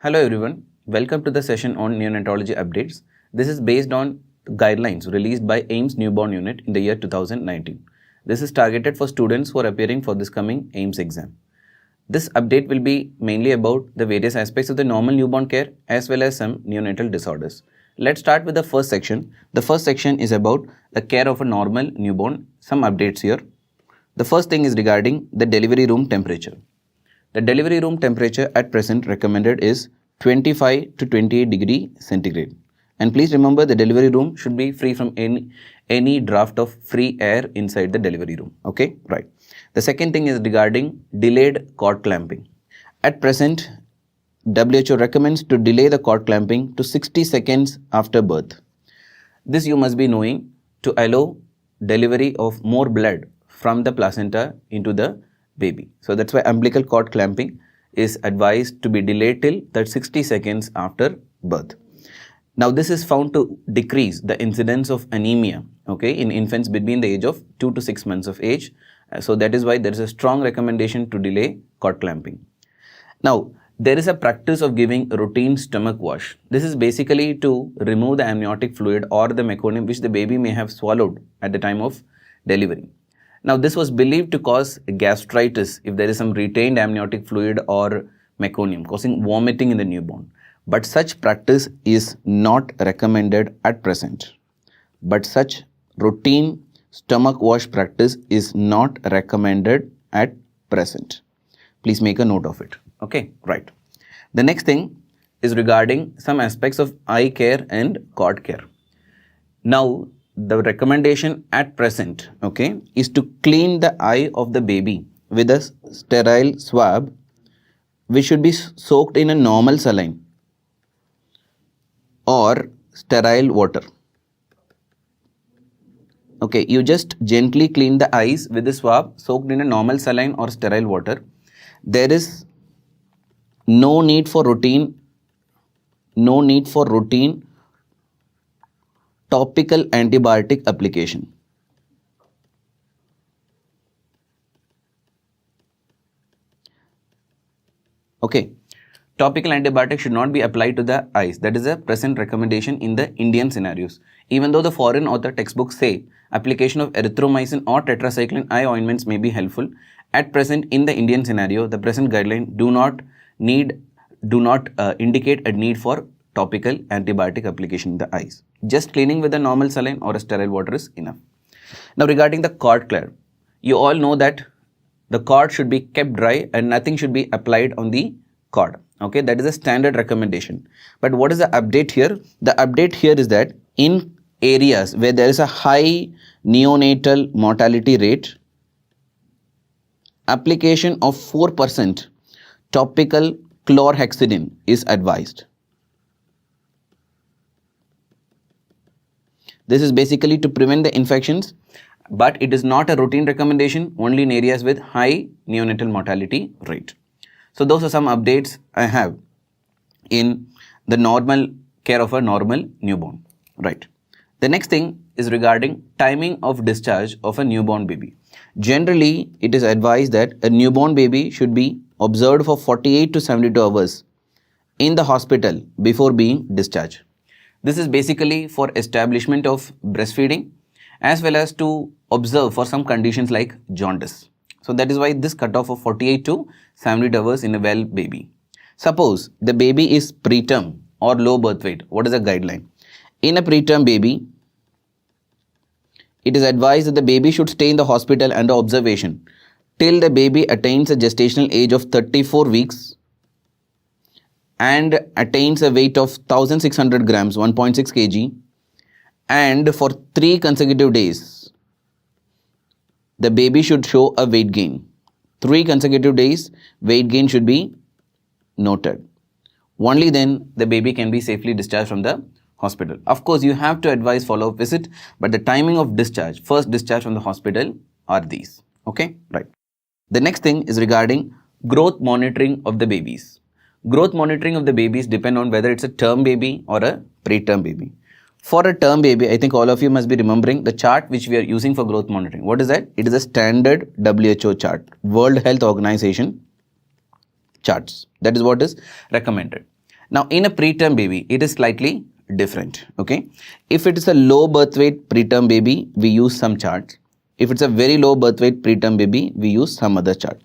Hello everyone, welcome to the session on neonatology updates. This is based on guidelines released by AIIMS Newborn Unit in the year 2019. This is targeted for students who are appearing for this coming AIIMS exam. This update will be mainly about the various aspects of the normal newborn care as well as some neonatal disorders. Let's start with the first section. The first section is about the care of a normal newborn. Some updates here. The first thing is regarding the delivery room temperature. The delivery room temperature at present recommended is 25 to 28 degree centigrade. And please remember the delivery room should be free from any draft of free air inside the delivery room. Okay, right. The second thing is regarding delayed cord clamping. At present, WHO recommends to delay the cord clamping to 60 seconds after birth. This you must be knowing to allow delivery of more blood from the placenta into the baby. So that's why umbilical cord clamping is advised to be delayed till that 60 seconds after birth. Now this is found to decrease the incidence of anemia, okay, in infants between the age of 2 to 6 months of age. So that is why there is a strong recommendation to delay cord clamping. Now there is a practice of giving routine stomach wash. This is basically to remove the amniotic fluid or the meconium which the baby may have swallowed at the time of delivery. Now this was believed to cause gastritis if there is some retained amniotic fluid or meconium causing vomiting in the newborn. But such practice is not recommended at present. But such routine stomach wash practice is not recommended at present. Please make a note of it. Okay, right. The next thing is regarding some aspects of eye care and cord care. Now, the recommendation at present, okay, is to clean the eye of the baby with a sterile swab which should be soaked in a normal saline or sterile water. Okay, you just gently clean the eyes with the swab soaked in a normal saline or sterile water. There is no need for routine topical antibiotic application. Okay, topical antibiotic should not be applied to the eyes. That is a present recommendation in the Indian scenarios. Even though the foreign author textbooks say application of erythromycin or tetracycline eye ointments may be helpful, at present in the Indian scenario, the present guideline do not indicate a need for topical antibiotic application in the eyes. Just cleaning with a normal saline or a sterile water is enough. Now regarding the cord care, you all know that the cord should be kept dry and nothing should be applied on the cord. Okay, that is a standard recommendation. But what is the update here? The update here is that in areas where there is a high neonatal mortality rate, application of 4% topical chlorhexidine is advised. This is basically to prevent the infections, but it is not a routine recommendation, only in areas with high neonatal mortality rate. So those are some updates I have in the normal care of a normal newborn. Right. The next thing is regarding timing of discharge of a newborn baby. Generally, it is advised that a newborn baby should be observed for 48 to 72 hours in the hospital before being discharged. This is basically for establishment of breastfeeding as well as to observe for some conditions like jaundice. So that is why this cutoff of 48 to 72 hours in a well baby. Suppose the baby is preterm or low birth weight. What is the guideline? In a preterm baby, it is advised that the baby should stay in the hospital under observation till the baby attains a gestational age of 34 weeks and attains a weight of 1600 grams, 1.6 kg, and for 3 consecutive days, the baby should show a weight gain. 3 consecutive days, weight gain should be noted. Only then the baby can be safely discharged from the hospital. Of course, you have to advise follow-up visit, but the timing of discharge, first discharge from the hospital are these. Okay, right. The next thing is regarding growth monitoring of the babies. Growth monitoring of the babies depend on whether it's a term baby or a preterm baby. For a term baby, I think all of you must be remembering the chart which we are using for growth monitoring. What is that? It is a standard WHO chart, World Health Organization charts. That is what is recommended. Now in a preterm baby, it is slightly different. Okay, if it is a low birth weight preterm baby, we use some chart. If it's a very low birth weight preterm baby, we use some other chart.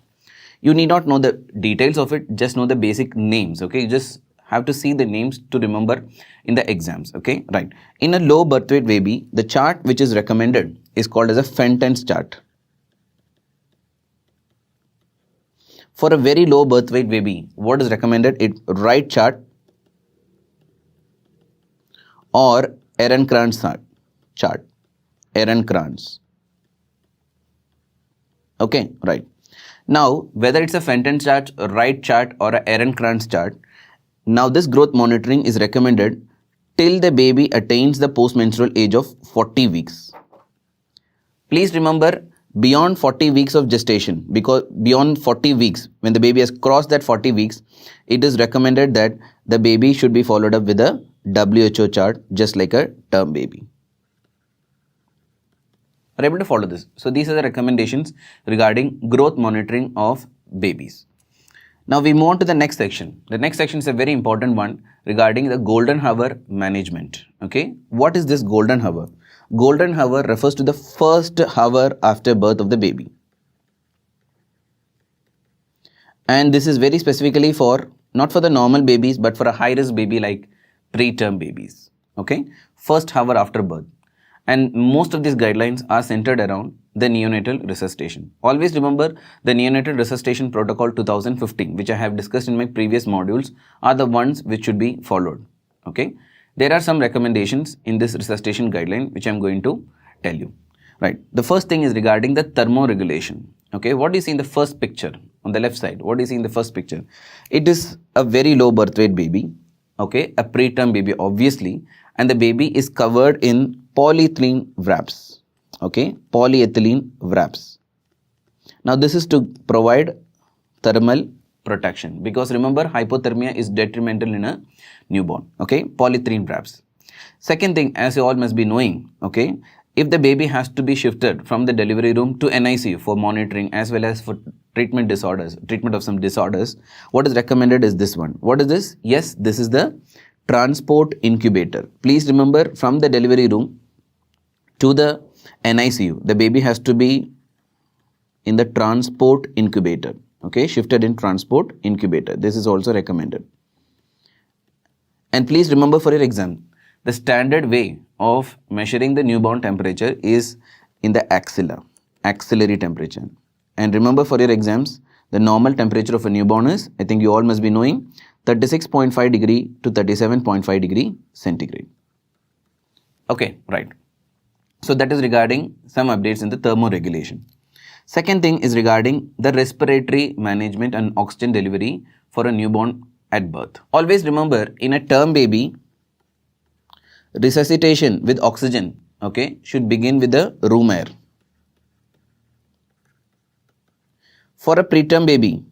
You need not know the details of it, just know the basic names. Okay, you just have to see the names to remember in the exams. Okay, right. In a low birth weight baby, the chart which is recommended is called as a Fenton's chart. For a very low birth weight baby, what is recommended? It right chart or Ehrenkrantz chart. Ehrenkrantz. Okay, right. Now, whether it's a Fenton's chart, a right chart or a Ehrenkrantz chart, now this growth monitoring is recommended till the baby attains the postmenstrual age of 40 weeks. Please remember, beyond 40 weeks of gestation, because beyond 40 weeks, when the baby has crossed that 40 weeks, it is recommended that the baby should be followed up with a WHO chart, just like a term baby. Are able to follow this? So these are the recommendations regarding growth monitoring of babies. Now we move on to the next section. The next section is a very important one regarding the golden hour management. Okay, what is this golden hour? Golden hour refers to the first hour after birth of the baby. And this is very specifically for, not for the normal babies, but for a high risk baby like preterm babies. Okay, first hour after birth. And most of these guidelines are centered around the neonatal resuscitation. Always remember the neonatal resuscitation protocol 2015, which I have discussed in my previous modules, are the ones which should be followed. Okay, there are some recommendations in this resuscitation guideline which I am going to tell you. Right, the first thing is regarding the thermoregulation. Okay, what do you see in the first picture on the left side? What do you see in the first picture? It is a very low birth weight baby. Okay, a preterm baby obviously, and the baby is covered in polyethylene wraps. Okay, polyethylene wraps. Now this is to provide thermal protection, because remember, hypothermia is detrimental in a newborn. Okay, polyethylene wraps. Second thing, as you all must be knowing, okay, if the baby has to be shifted from the delivery room to NICU for monitoring as well as for treatment of some disorders, what is recommended is this one. What is this? Yes, this is the transport incubator. Please remember, from the delivery room to the NICU, the baby has to be in the transport incubator. Okay, shifted in transport incubator. This is also recommended. And please remember for your exam, the standard way of measuring the newborn temperature is in the axillary temperature. And remember for your exams, the normal temperature of a newborn is, I think you all must be knowing, 36.5 degree to 37.5 degree centigrade. Okay, right. So that is regarding some updates in the thermoregulation. Second thing is regarding the respiratory management and oxygen delivery for a newborn at birth. Always remember, in a term baby, resuscitation with oxygen, okay, should begin with the room air. For a preterm baby,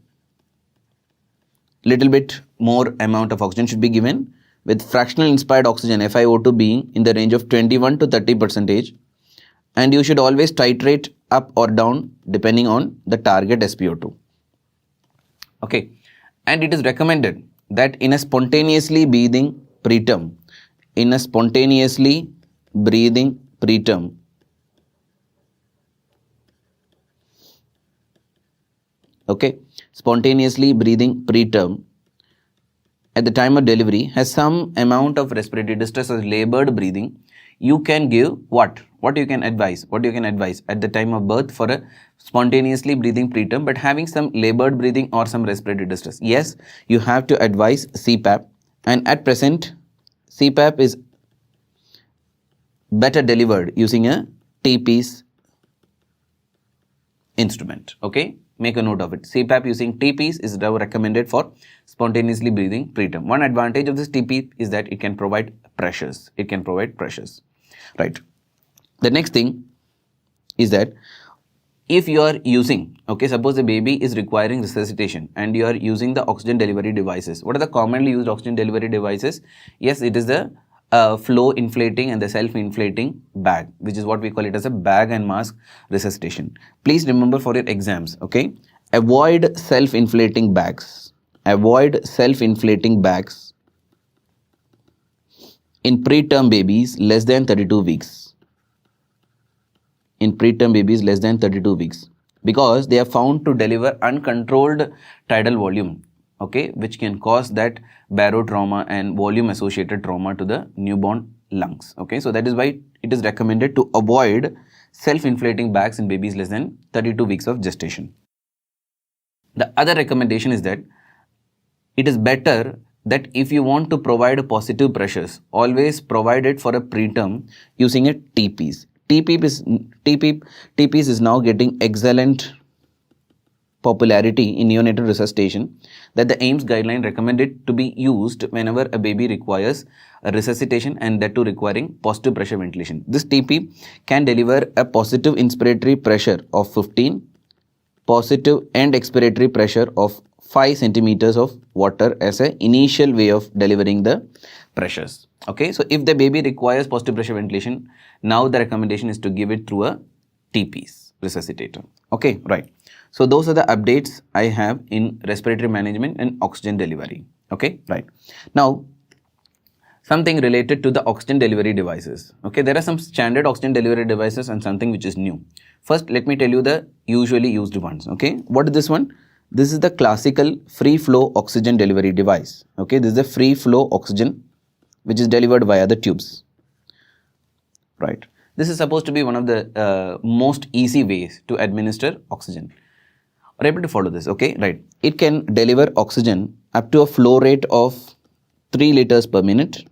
little bit more amount of oxygen should be given, with fractional inspired oxygen FiO2 being in the range of 21 to 30%, and you should always titrate up or down depending on the target SpO2. Okay, and it is recommended that in a spontaneously breathing preterm, okay, spontaneously breathing preterm at the time of delivery has some amount of respiratory distress or labored breathing, you can give what you can advise at the time of birth for a spontaneously breathing preterm but having some labored breathing or some respiratory distress. Yes, you have to advise CPAP, and at present CPAP is better delivered using a T-piece instrument. Okay, make a note of it. CPAP using T-piece is now recommended for spontaneously breathing preterm. One advantage of this T-piece is that it can provide pressures. Right. The next thing is that if you are using, okay, suppose the baby is requiring resuscitation and you are using the oxygen delivery devices. What are the commonly used oxygen delivery devices? Yes, it is the flow inflating and the self-inflating bag, which is what we call it as a bag and mask resuscitation. Please remember for your exams, okay, avoid self-inflating bags. in preterm babies less than 32 weeks. In preterm babies less than 32 weeks, because they are found to deliver uncontrolled tidal volume, okay, which can cause that barotrauma and volume associated trauma to the newborn lungs. Okay, so that is why it is recommended to avoid self-inflating bags in babies less than 32 weeks of gestation. The other recommendation is that it is better that if you want to provide positive pressures, always provide it for a preterm using a TPs. TPs is now getting excellent popularity in neonatal resuscitation, that the AIIMS guideline recommended to be used whenever a baby requires a resuscitation, and that too requiring positive pressure ventilation. This TP can deliver a positive inspiratory pressure of 15, positive and expiratory pressure of 5 centimeters of water as an initial way of delivering the pressures. Okay, so if the baby requires positive pressure ventilation, now the recommendation is to give it through a TPs resuscitator. Okay, right. So those are the updates I have in respiratory management and oxygen delivery. Okay, right. Now, something related to the oxygen delivery devices. Okay, there are some standard oxygen delivery devices and something which is new. First, let me tell you the usually used ones. Okay, what is this one? This is the classical free flow oxygen delivery device. Okay, this is the free flow oxygen which is delivered via the tubes. Right. This is supposed to be one of the most easy ways to administer oxygen. Are able to follow this? Okay, right. It can deliver oxygen up to a flow rate of 3 liters per minute,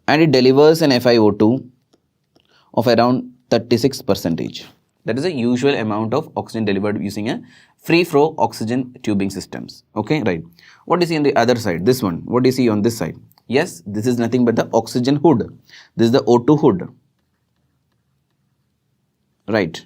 and it delivers an FiO2 of around 36%. That is a usual amount of oxygen delivered using a free flow oxygen tubing systems. Okay, right. What do you see on the other side? This one. What do you see on this side? Yes, this is nothing but the oxygen hood. This is the O2 hood. Right.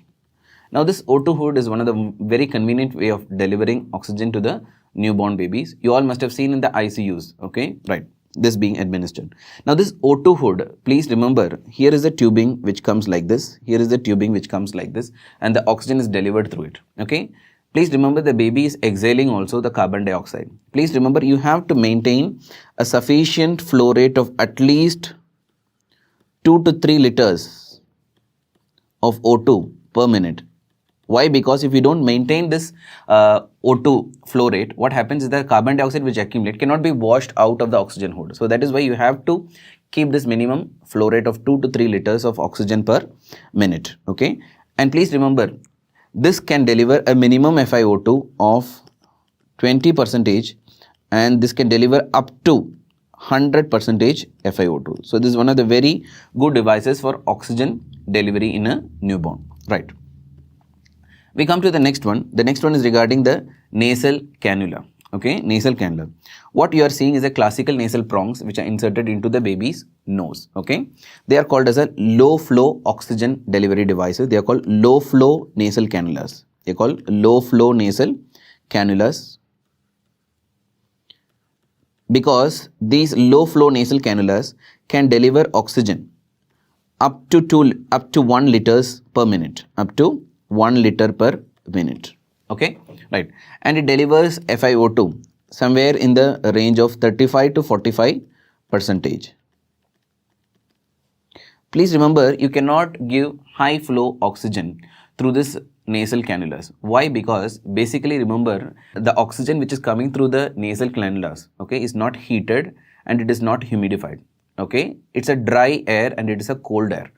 Now this O2 hood is one of the very convenient way of delivering oxygen to the newborn babies. You all must have seen in the ICUs. Okay, right. This being administered. Now this O2 hood, please remember, here is the tubing which comes like this. Here is the tubing which comes like this, and the oxygen is delivered through it. Okay. Please remember the baby is exhaling also the carbon dioxide. Please remember you have to maintain a sufficient flow rate of at least 2 to 3 liters of O2 per minute. Why? Because if you don't maintain this O2 flow rate, what happens is that carbon dioxide which accumulate cannot be washed out of the oxygen hood. So that is why you have to keep this minimum flow rate of 2 to 3 liters of oxygen per minute. Okay. And please remember, this can deliver a minimum FiO2 of 20%, and this can deliver up to 100% FiO2. So this is one of the very good devices for oxygen delivery in a newborn. Right. We come to the next one. The next one is regarding the nasal cannula. Okay, nasal cannula. What you are seeing is a classical nasal prongs which are inserted into the baby's nose. Okay, they are called as a low flow oxygen delivery devices. They are called low flow nasal cannulas. They are called low flow nasal cannulas because these low flow nasal cannulas can deliver oxygen up to 1 liters per minute. Up to 1 liter per minute. Okay, right. And it delivers FiO2 somewhere in the range of 35 to 45%. Please remember, you cannot give high flow oxygen through this nasal cannulas. Why? Because basically remember, the oxygen which is coming through the nasal cannulas, okay, is not heated and it is not humidified. Okay, it's a dry air and it is a cold air.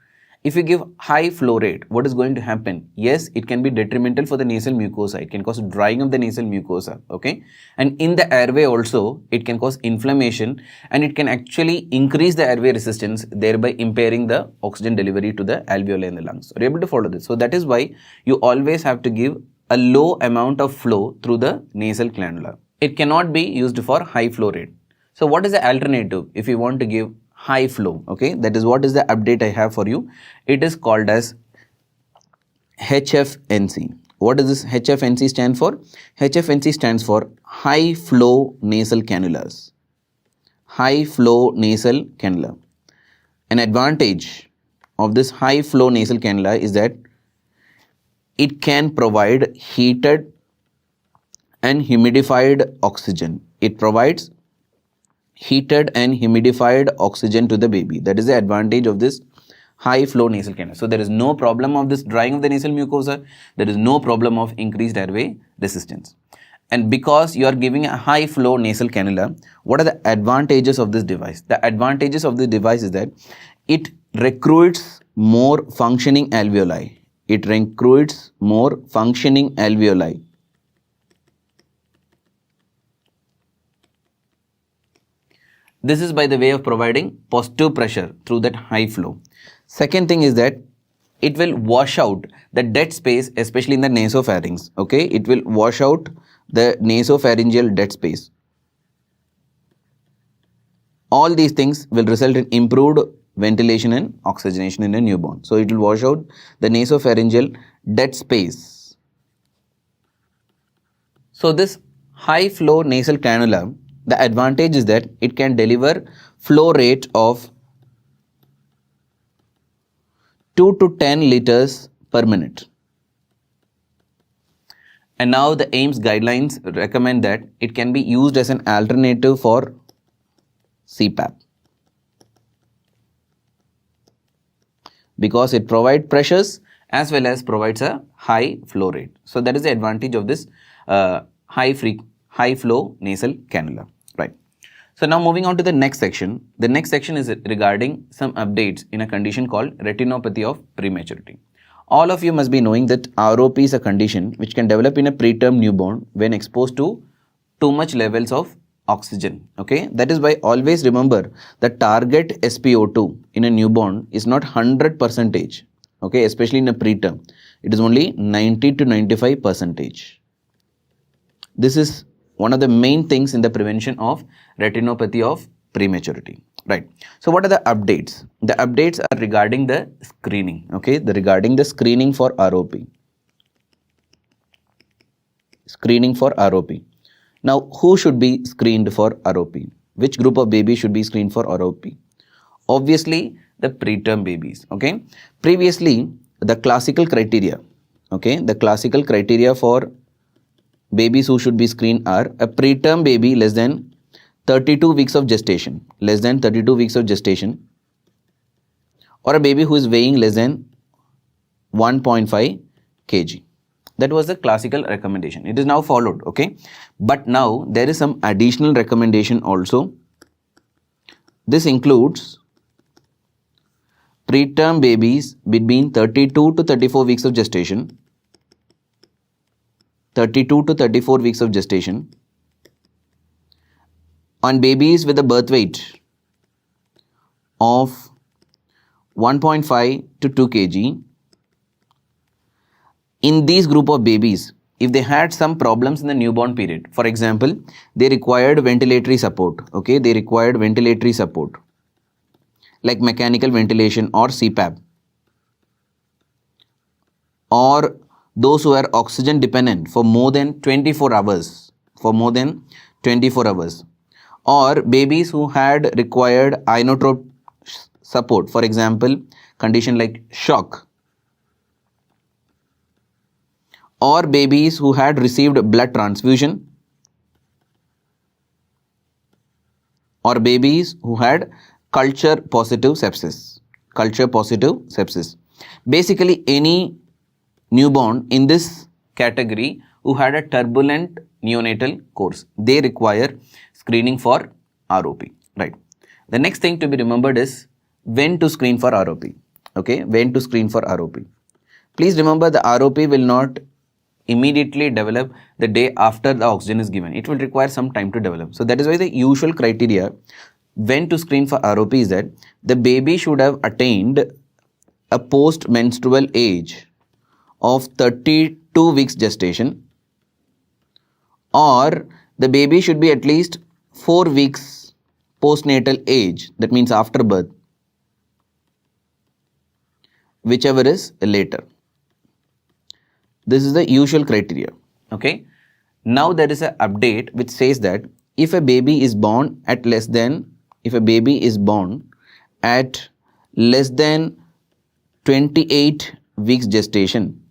If you give high flow rate, what is going to happen? Yes, it can be detrimental for the nasal mucosa. It can cause drying of the nasal mucosa. Okay. And in the airway also, it can cause inflammation and it can actually increase the airway resistance, thereby impairing the oxygen delivery to the alveoli and the lungs. Are you able to follow this? So that is why you always have to give a low amount of flow through the nasal cannula. It cannot be used for high flow rate. So what is the alternative if you want to give high flow? Okay, that is what is the update I have for you. It is called as HFNC. What does this HFNC stand for? HFNC stands for high flow nasal cannulas. High flow nasal cannula. An advantage of this high flow nasal cannula is that it can provide heated and humidified oxygen. It provides heated and humidified oxygen to the baby. That is the advantage of this high flow nasal cannula. So there is no problem of this drying of the nasal mucosa. There is no problem of increased airway resistance. And because you are giving a high flow nasal cannula, what are the advantages of this device? The advantages of the device is that it recruits more functioning alveoli. It recruits more functioning alveoli. This is by the way of providing positive pressure through that high flow. Second thing is that it will wash out the dead space, especially in the nasopharynx. Okay, it will wash out the nasopharyngeal dead space. All these things will result in improved ventilation and oxygenation in a newborn. So it will wash out the nasopharyngeal dead space. So this high flow nasal cannula, the advantage is that it can deliver flow rate of 2 to 10 liters per minute. And now the AIIMS guidelines recommend that it can be used as an alternative for CPAP, because it provides pressures as well as provides a high flow rate. So that is the advantage of this high flow nasal cannula, right? So now moving on to the next section. The next section is regarding some updates in a condition called retinopathy of prematurity. All of you must be knowing that ROP is a condition which can develop in a preterm newborn when exposed to too much levels of oxygen. Okay, that is why always remember the target SpO2 in a newborn is not 100%. Okay, especially in a preterm, it is only 90 to 95%. This is one of the main things in the prevention of retinopathy of prematurity, right? So what are the updates? The updates are regarding the screening. Okay, regarding the screening for ROP. Screening for ROP. Now, who should be screened for ROP? Which group of babies should be screened for ROP? Obviously, the preterm babies. Okay, previously the classical criteria. Okay, the classical criteria for babies who should be screened are a preterm baby less than 32 weeks of gestation, less than 32 weeks of gestation, or a baby who is weighing less than 1.5 kg. That was the classical recommendation. It is now followed, okay? But now there is some additional recommendation also. This includes preterm babies between 32 to 34 weeks of gestation, 32 to 34 weeks of gestation, on babies with a birth weight of 1.5 to 2 kg. In these group of babies, if they had some problems in the newborn period, for example, they required ventilatory support, okay, they required ventilatory support like mechanical ventilation or CPAP, or those who are oxygen dependent for more than 24 hours, or babies who had required inotrope support, for example, condition like shock, or babies who had received blood transfusion, or babies who had culture positive sepsis. Basically, any newborn in this category who had a turbulent neonatal course, they require screening for ROP, right? The next thing to be remembered is when to screen for ROP. Okay, when to screen for ROP. Please remember the ROP will not immediately develop the day after the oxygen is given. It will require some time to develop. So that is why the usual criteria when to screen for ROP is that the baby should have attained a post-menstrual age of 32 weeks gestation, or the baby should be at least 4 weeks postnatal age, that means after birth, whichever is later. This is the usual criteria. Okay. Now there is an update which says that if a baby is born at less than 28 weeks gestation,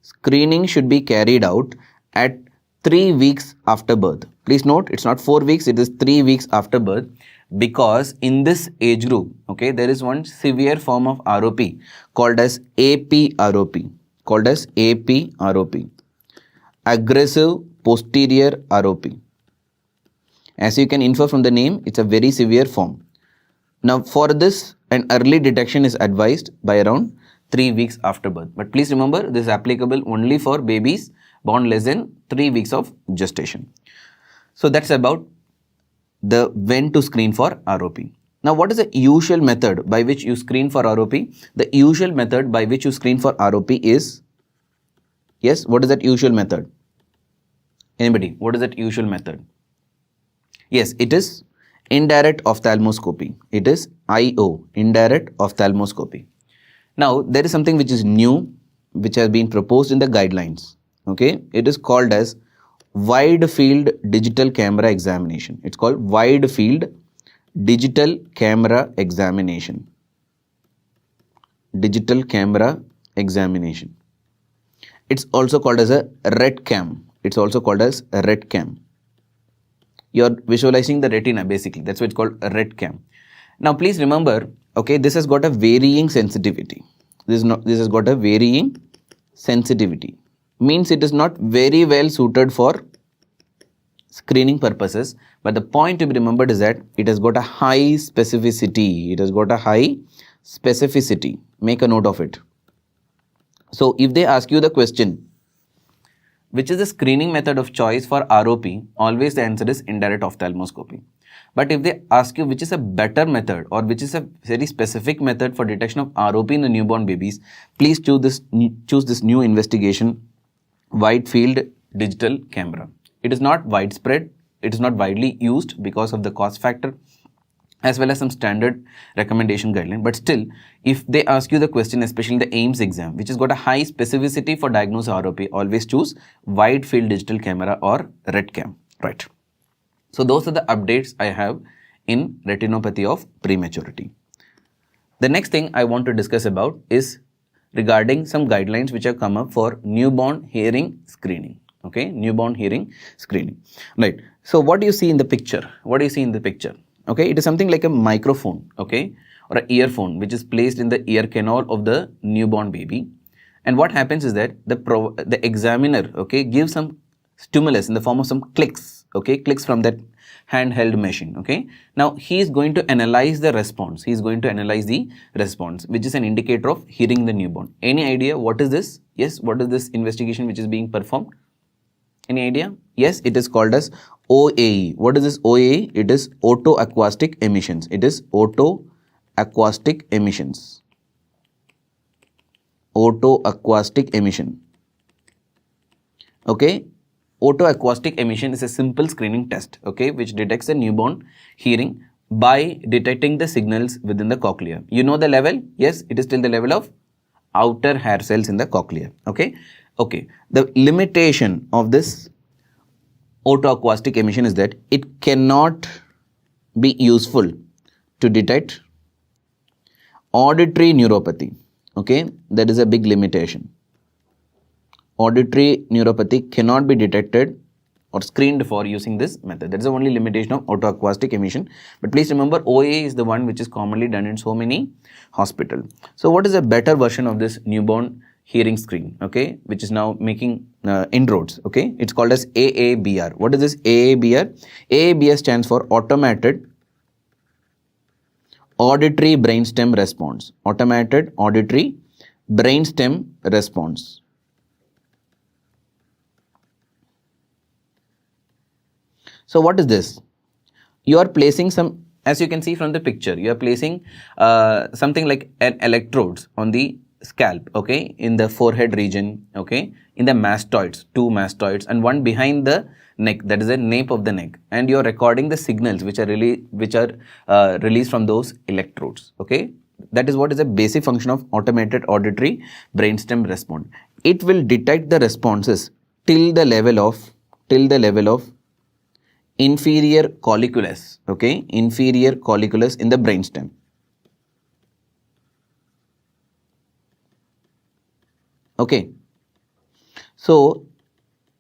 screening should be carried out at 3 weeks after birth. Please note, it's not 4 weeks, it is 3 weeks after birth, because in this age group, okay, there is one severe form of ROP called as APROP, aggressive posterior ROP. As you can infer from the name, it's a very severe form. Now for this, an early detection is advised by around 3 weeks after birth. But please remember, this is applicable only for babies born less than 3 weeks of gestation. So that's about the when to screen for ROP. Now what is the usual method by which you screen for ROP? The usual method by which you screen for ROP is, yes, what is that usual method? Anybody, what is that usual method? Yes, it is indirect ophthalmoscopy. It is IO, indirect ophthalmoscopy. Now, there is something which is new, which has been proposed in the guidelines. Okay, it is called as wide field digital camera examination. It's called wide field digital camera examination. Digital camera examination. It's also called as a ret cam. It's also called as a ret cam. You're visualizing the retina basically. That's why it's called a ret cam. Now please remember, okay, this has got a varying sensitivity. This has got a varying sensitivity. Means it is not very well suited for screening purposes. But the point to be remembered is that it has got a high specificity. It has got a high specificity. Make a note of it. So if they ask you the question, which is the screening method of choice for ROP, always the answer is indirect ophthalmoscopy. But if they ask you which is a better method or which is a very specific method for detection of ROP in the newborn babies, please choose this new investigation, wide field digital camera. It is not widespread, it is not widely used because of the cost factor as well as some standard recommendation guideline. But still, if they ask you the question, especially the AIIMS exam, which has got a high specificity for diagnosing ROP, always choose wide field digital camera or ret cam, right? So those are the updates I have in retinopathy of prematurity. The next thing I want to discuss about is regarding some guidelines which have come up for newborn hearing screening. Okay, newborn hearing screening. Right. So what do you see in the picture? What do you see in the picture? Okay, it is something like a microphone, okay, or an earphone which is placed in the ear canal of the newborn baby. And what happens is that the examiner, okay, gives some stimulus in the form of some clicks, okay, clicks from that handheld machine, okay. Now he is going to analyze the response. He is going to analyze the response, which is an indicator of hearing the newborn. Any idea what is this? Yes, what is this investigation which is being performed? Any idea? Yes, it is called as OAE. What is this OAE? It is otoacoustic emissions. It is otoacoustic emissions. Otoacoustic emission. Okay. Otoacoustic emission is a simple screening test, okay, which detects the newborn hearing by detecting the signals within the cochlea. You know the level? Yes, it is till the level of outer hair cells in the cochlea. Okay. Okay. The limitation of this otoacoustic emission is that it cannot be useful to detect auditory neuropathy. Okay, that is a big limitation. Auditory neuropathy cannot be detected or screened for using this method. That is the only limitation of otoacoustic emission. But please remember, OA is the one which is commonly done in so many hospitals. So what is a better version of this newborn hearing screen, okay, which is now making inroads, okay? It's called as AABR. What is this AABR? AABR stands for Automated Auditory Brainstem Response. Automated Auditory Brainstem Response. So what is this? You are placing some, as you can see from the picture, you are placing something like an electrodes on the scalp, okay, in the forehead region, okay, in the mastoids, two mastoids, and one behind the neck, that is the nape of the neck, and you are recording the signals which are released from those electrodes, okay. That is what is the basic function of automated auditory brainstem response. It will detect the responses till the level of inferior colliculus, okay, inferior colliculus in the brainstem. Okay, so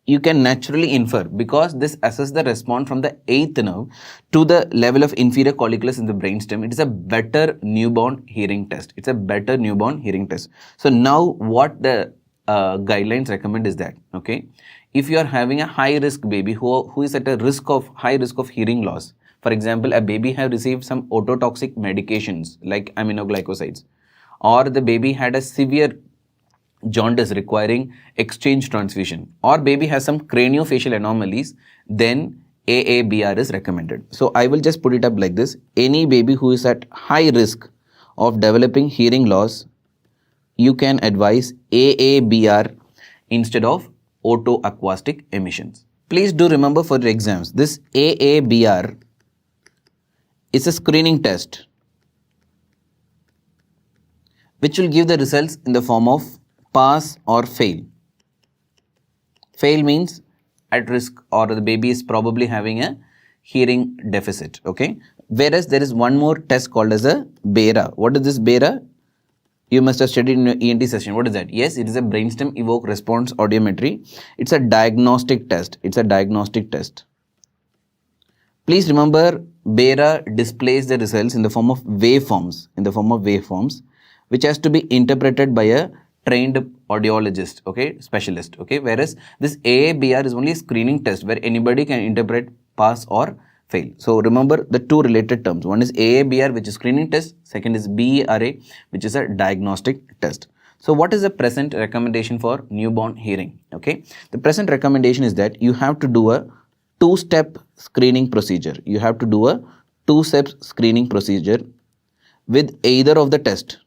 you can naturally infer, because this assesses the response from the eighth nerve to the level of inferior colliculus in the brainstem. It is a better newborn hearing test. It's a better newborn hearing test. So now what the guidelines recommend is that, okay, if you are having a high risk baby who is at a high risk of hearing loss, for example, a baby have received some ototoxic medications like aminoglycosides, or the baby had a severe jaundice requiring exchange transfusion, or baby has some craniofacial anomalies, then AABR is recommended. So I will just put it up like this. Any baby who is at high risk of developing hearing loss, you can advise AABR instead of otoacoustic emissions. Please do remember for your exams, this AABR is a screening test which will give the results in the form of pass or fail. Fail means at risk, or the baby is probably having a hearing deficit, okay? Whereas there is one more test called as a BERA. What is this BERA? You must have studied in your ENT session. What is that? Yes, it is a brainstem evoke response audiometry. It's a diagnostic test. It's a diagnostic test. Please remember, BERA displays the results in the form of waveforms, which has to be interpreted by a trained audiologist, okay, specialist, okay, whereas this AABR is only a screening test where anybody can interpret pass or fail. So remember the two related terms. One is AABR, which is screening test. Second is BERA, which is a diagnostic test. So what is the present recommendation for newborn hearing? Okay, the present recommendation is that you have to do a two-step screening procedure. You have to do a two-step screening procedure with either of the test.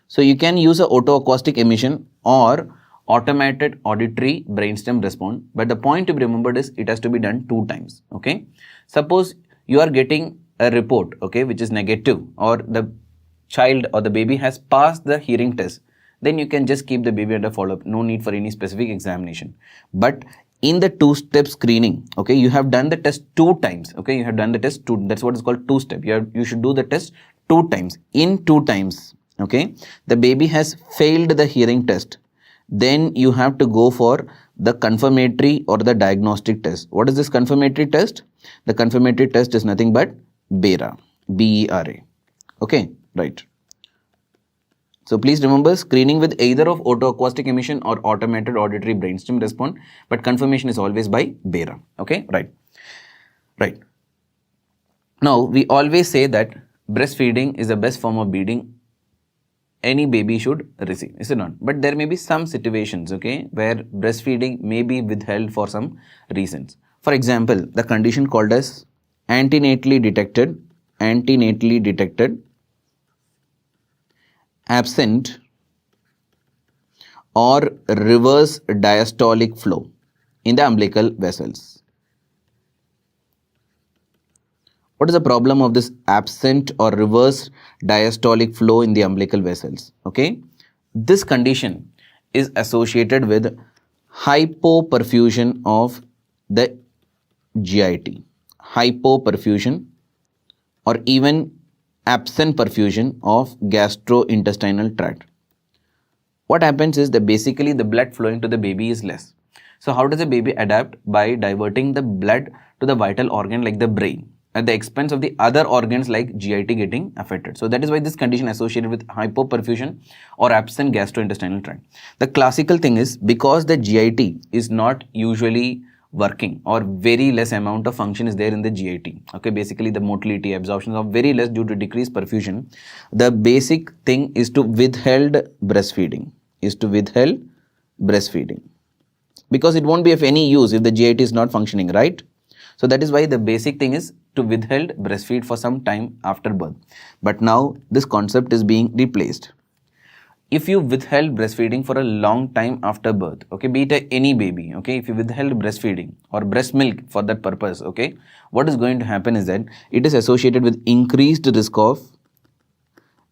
So you can use a otoacoustic emission or automated auditory brainstem response, but the point to be remembered is it has to be done 2 times, okay? Suppose you are getting a report, okay, which is negative, or the child or the baby has passed the hearing test, then you can just keep the baby under follow-up. No need for any specific examination. But in the two-step screening, okay, you have done the test 2 times, okay, you have done the test 2, that's what is called two-step. You should do the test 2 times. In 2 times, okay, the baby has failed the hearing test, then you have to go for the confirmatory or the diagnostic test. What is this confirmatory test? The confirmatory test is nothing but BERA, B-E-R-A. Okay, right. So please remember, screening with either of otoacoustic emission or automated auditory brainstem response, but confirmation is always by BERA. Okay, right. Right. Now, we always say that breastfeeding is the best form of feeding any baby should receive, is it not? But there may be some situations, okay, where breastfeeding may be withheld for some reasons. For example, the condition called as antenatally detected absent or reverse diastolic flow in the umbilical vessels. What is the problem of this absent or reverse diastolic flow in the umbilical vessels? Okay, this condition is associated with hypoperfusion of the GIT, hypoperfusion, or even absent perfusion of gastrointestinal tract. What happens is that basically the blood flowing to the baby is less. So how does the baby adapt? By diverting the blood to the vital organ like the brain, at the expense of the other organs like GIT getting affected. So that is why this condition associated with hypoperfusion or absent gastrointestinal tract. The classical thing is, because the GIT is not usually working, or very less amount of function is there in the GIT. Okay, basically the motility, absorption are very less due to decreased perfusion. The basic thing is to withheld breastfeeding, because it won't be of any use if the GIT is not functioning, right? So that is why the basic thing is to withheld breastfeed for some time after birth. But now this concept is being replaced. If you withheld breastfeeding for a long time after birth, okay, be it any baby, okay, if you withheld breastfeeding or breast milk for that purpose, okay, what is going to happen is that it is associated with increased risk of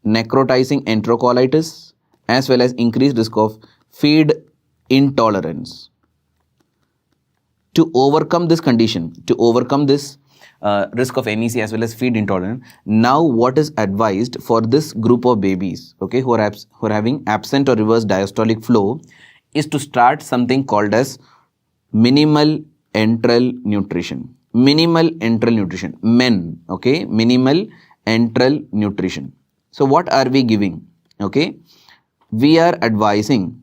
necrotizing enterocolitis as well as increased risk of feed intolerance. To overcome this condition, to overcome this risk of NEC as well as feed intolerant. Now what is advised for this group of babies, okay, who are having absent or reverse diastolic flow, is to start something called as minimal enteral nutrition. Minimal enteral nutrition, men, okay, minimal enteral nutrition. So what are we giving? Okay, we are advising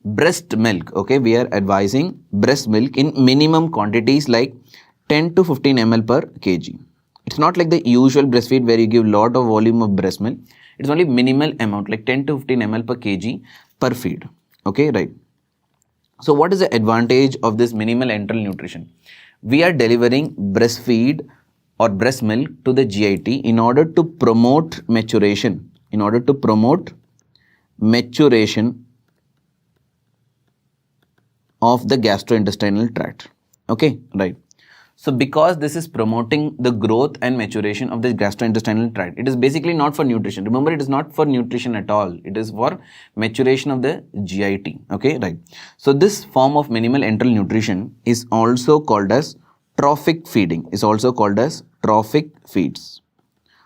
breast milk, okay, we are advising breast milk in minimum quantities like 10 to 15 ml per kg. It's not like the usual breastfeed where you give lot of volume of breast milk. It's only minimal amount like 10 to 15 ml per kg per feed. Okay, right. So what is the advantage of this minimal enteral nutrition? We are delivering breastfeed or breast milk to the GIT in order to promote maturation, of the gastrointestinal tract. Okay, right. So because this is promoting the growth and maturation of the gastrointestinal tract, it is basically not for nutrition. Remember, it is not for nutrition at all. It is for maturation of the GIT. Okay, right. So this form of minimal enteral nutrition is also called as trophic feeding. Trophic feeds.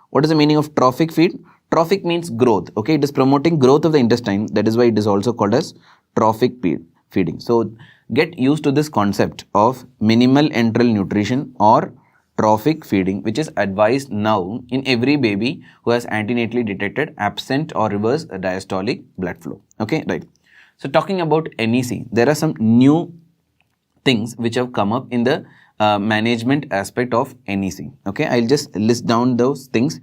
What is the meaning of trophic feed? Trophic means growth. Okay, it is promoting growth of the intestine. That is why it is also called as trophic feeding. So get used to this concept of minimal enteral nutrition or trophic feeding, which is advised now in every baby who has antenatally detected absent or reverse diastolic blood flow. Okay, right. So talking about NEC, there are some new things which have come up in the management aspect of NEC. Okay, I'll just list down those things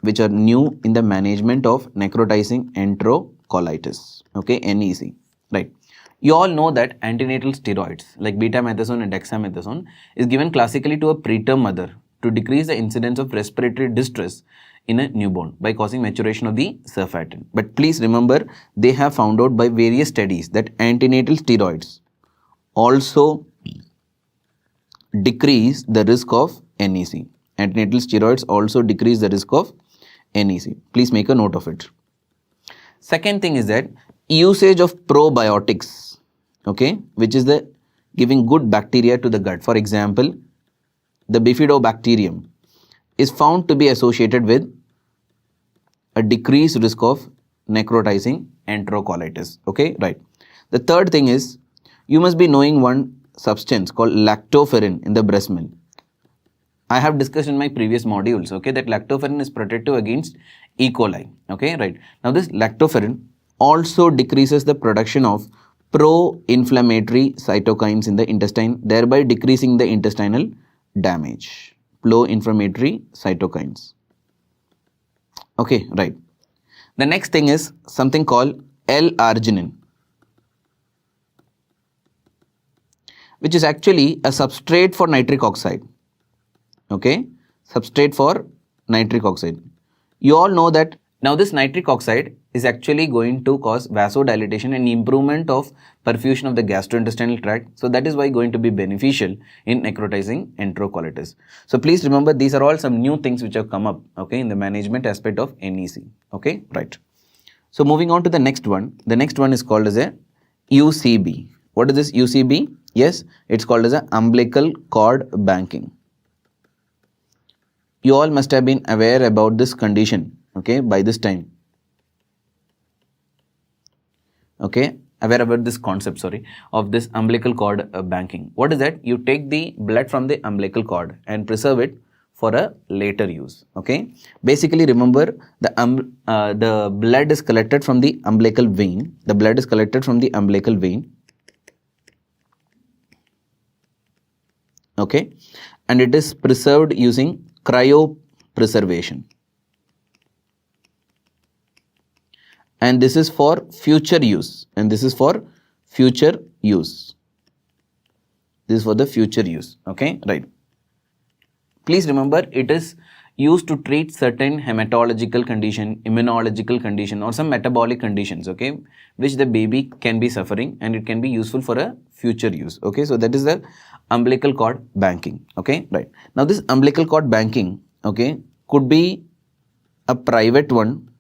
which are new in the management of necrotizing enterocolitis. Okay, NEC, right. You all know that antenatal steroids like betamethasone and dexamethasone is given classically to a preterm mother to decrease the incidence of respiratory distress in a newborn by causing maturation of the surfactant. But please remember, they have found out by various studies that antenatal steroids also decrease the risk of NEC. Antenatal steroids also decrease the risk of NEC. Please make a note of it. Second thing is that usage of probiotics, okay, which is the giving good bacteria to the gut. For example, the bifidobacterium is found to be associated with a decreased risk of necrotizing enterocolitis. Okay, right. The third thing is, you must be knowing one substance called lactoferrin in the breast milk. I have discussed in my previous modules, okay, that lactoferrin is protective against E. coli. Okay, right. Now this lactoferrin also decreases the production of pro-inflammatory cytokines in the intestine, thereby decreasing the intestinal damage. Pro-inflammatory cytokines. Okay, right. The next thing is something called L-arginine, which is actually a substrate for nitric oxide. Okay, substrate for nitric oxide. You all know that now this nitric oxide is actually going to cause vasodilatation and improvement of perfusion of the gastrointestinal tract. So that is why going to be beneficial in necrotizing enterocolitis. So please remember, these are all some new things which have come up, okay, in the management aspect of NEC. Okay, right. So moving on to the next one. The next one is called as a UCB. What is this UCB? Yes, it's called as a umbilical cord banking. You all must have been aware about this condition, okay, by this time. Okay, aware about this concept, of this umbilical cord banking. What is that? You take the blood from the umbilical cord and preserve it for a later use. Okay, basically remember, the blood is collected from the umbilical vein. The blood is collected from the umbilical vein. Okay, and it is preserved using cryopreservation, and this is for future use, This is for the future use. Okay, right. Please remember, it is used to treat certain hematological condition, immunological condition, or some metabolic conditions, okay, which the baby can be suffering, and it can be useful for a future use. Okay, so that is the umbilical cord banking. Okay, right. Now this umbilical cord banking, okay, could be a private one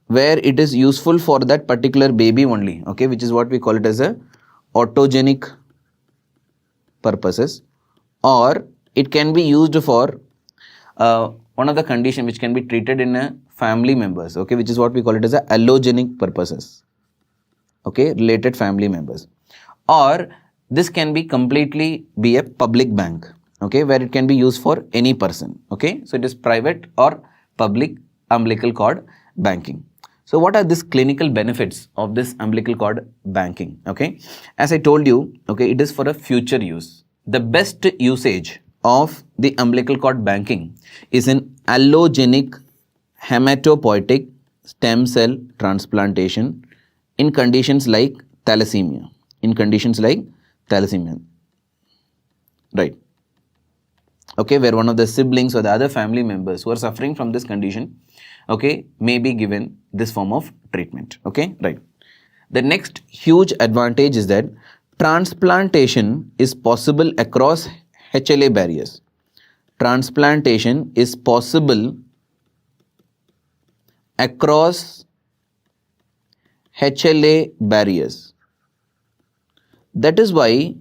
where it is useful for that particular baby only, okay, which is what we call it as a autogenic purposes, or it can be used for one of the condition which can be treated in a family members, okay, which is what we call it as a allogenic purposes, okay, related family members. Or this can be completely be a public bank, okay, where it can be used for any person, okay. So it is private or public umbilical cord banking. So what are these clinical benefits of this umbilical cord banking, okay? As I told you, okay, it is for a future use. The best usage of the umbilical cord banking is in allogenic hematopoietic stem cell transplantation in conditions like thalassemia. Right. Okay, where one of the siblings or the other family members who are suffering from this condition, okay, may be given this form of treatment, okay, right. The next huge advantage is that transplantation is possible across HLA barriers. Transplantation is possible across HLA barriers. That is why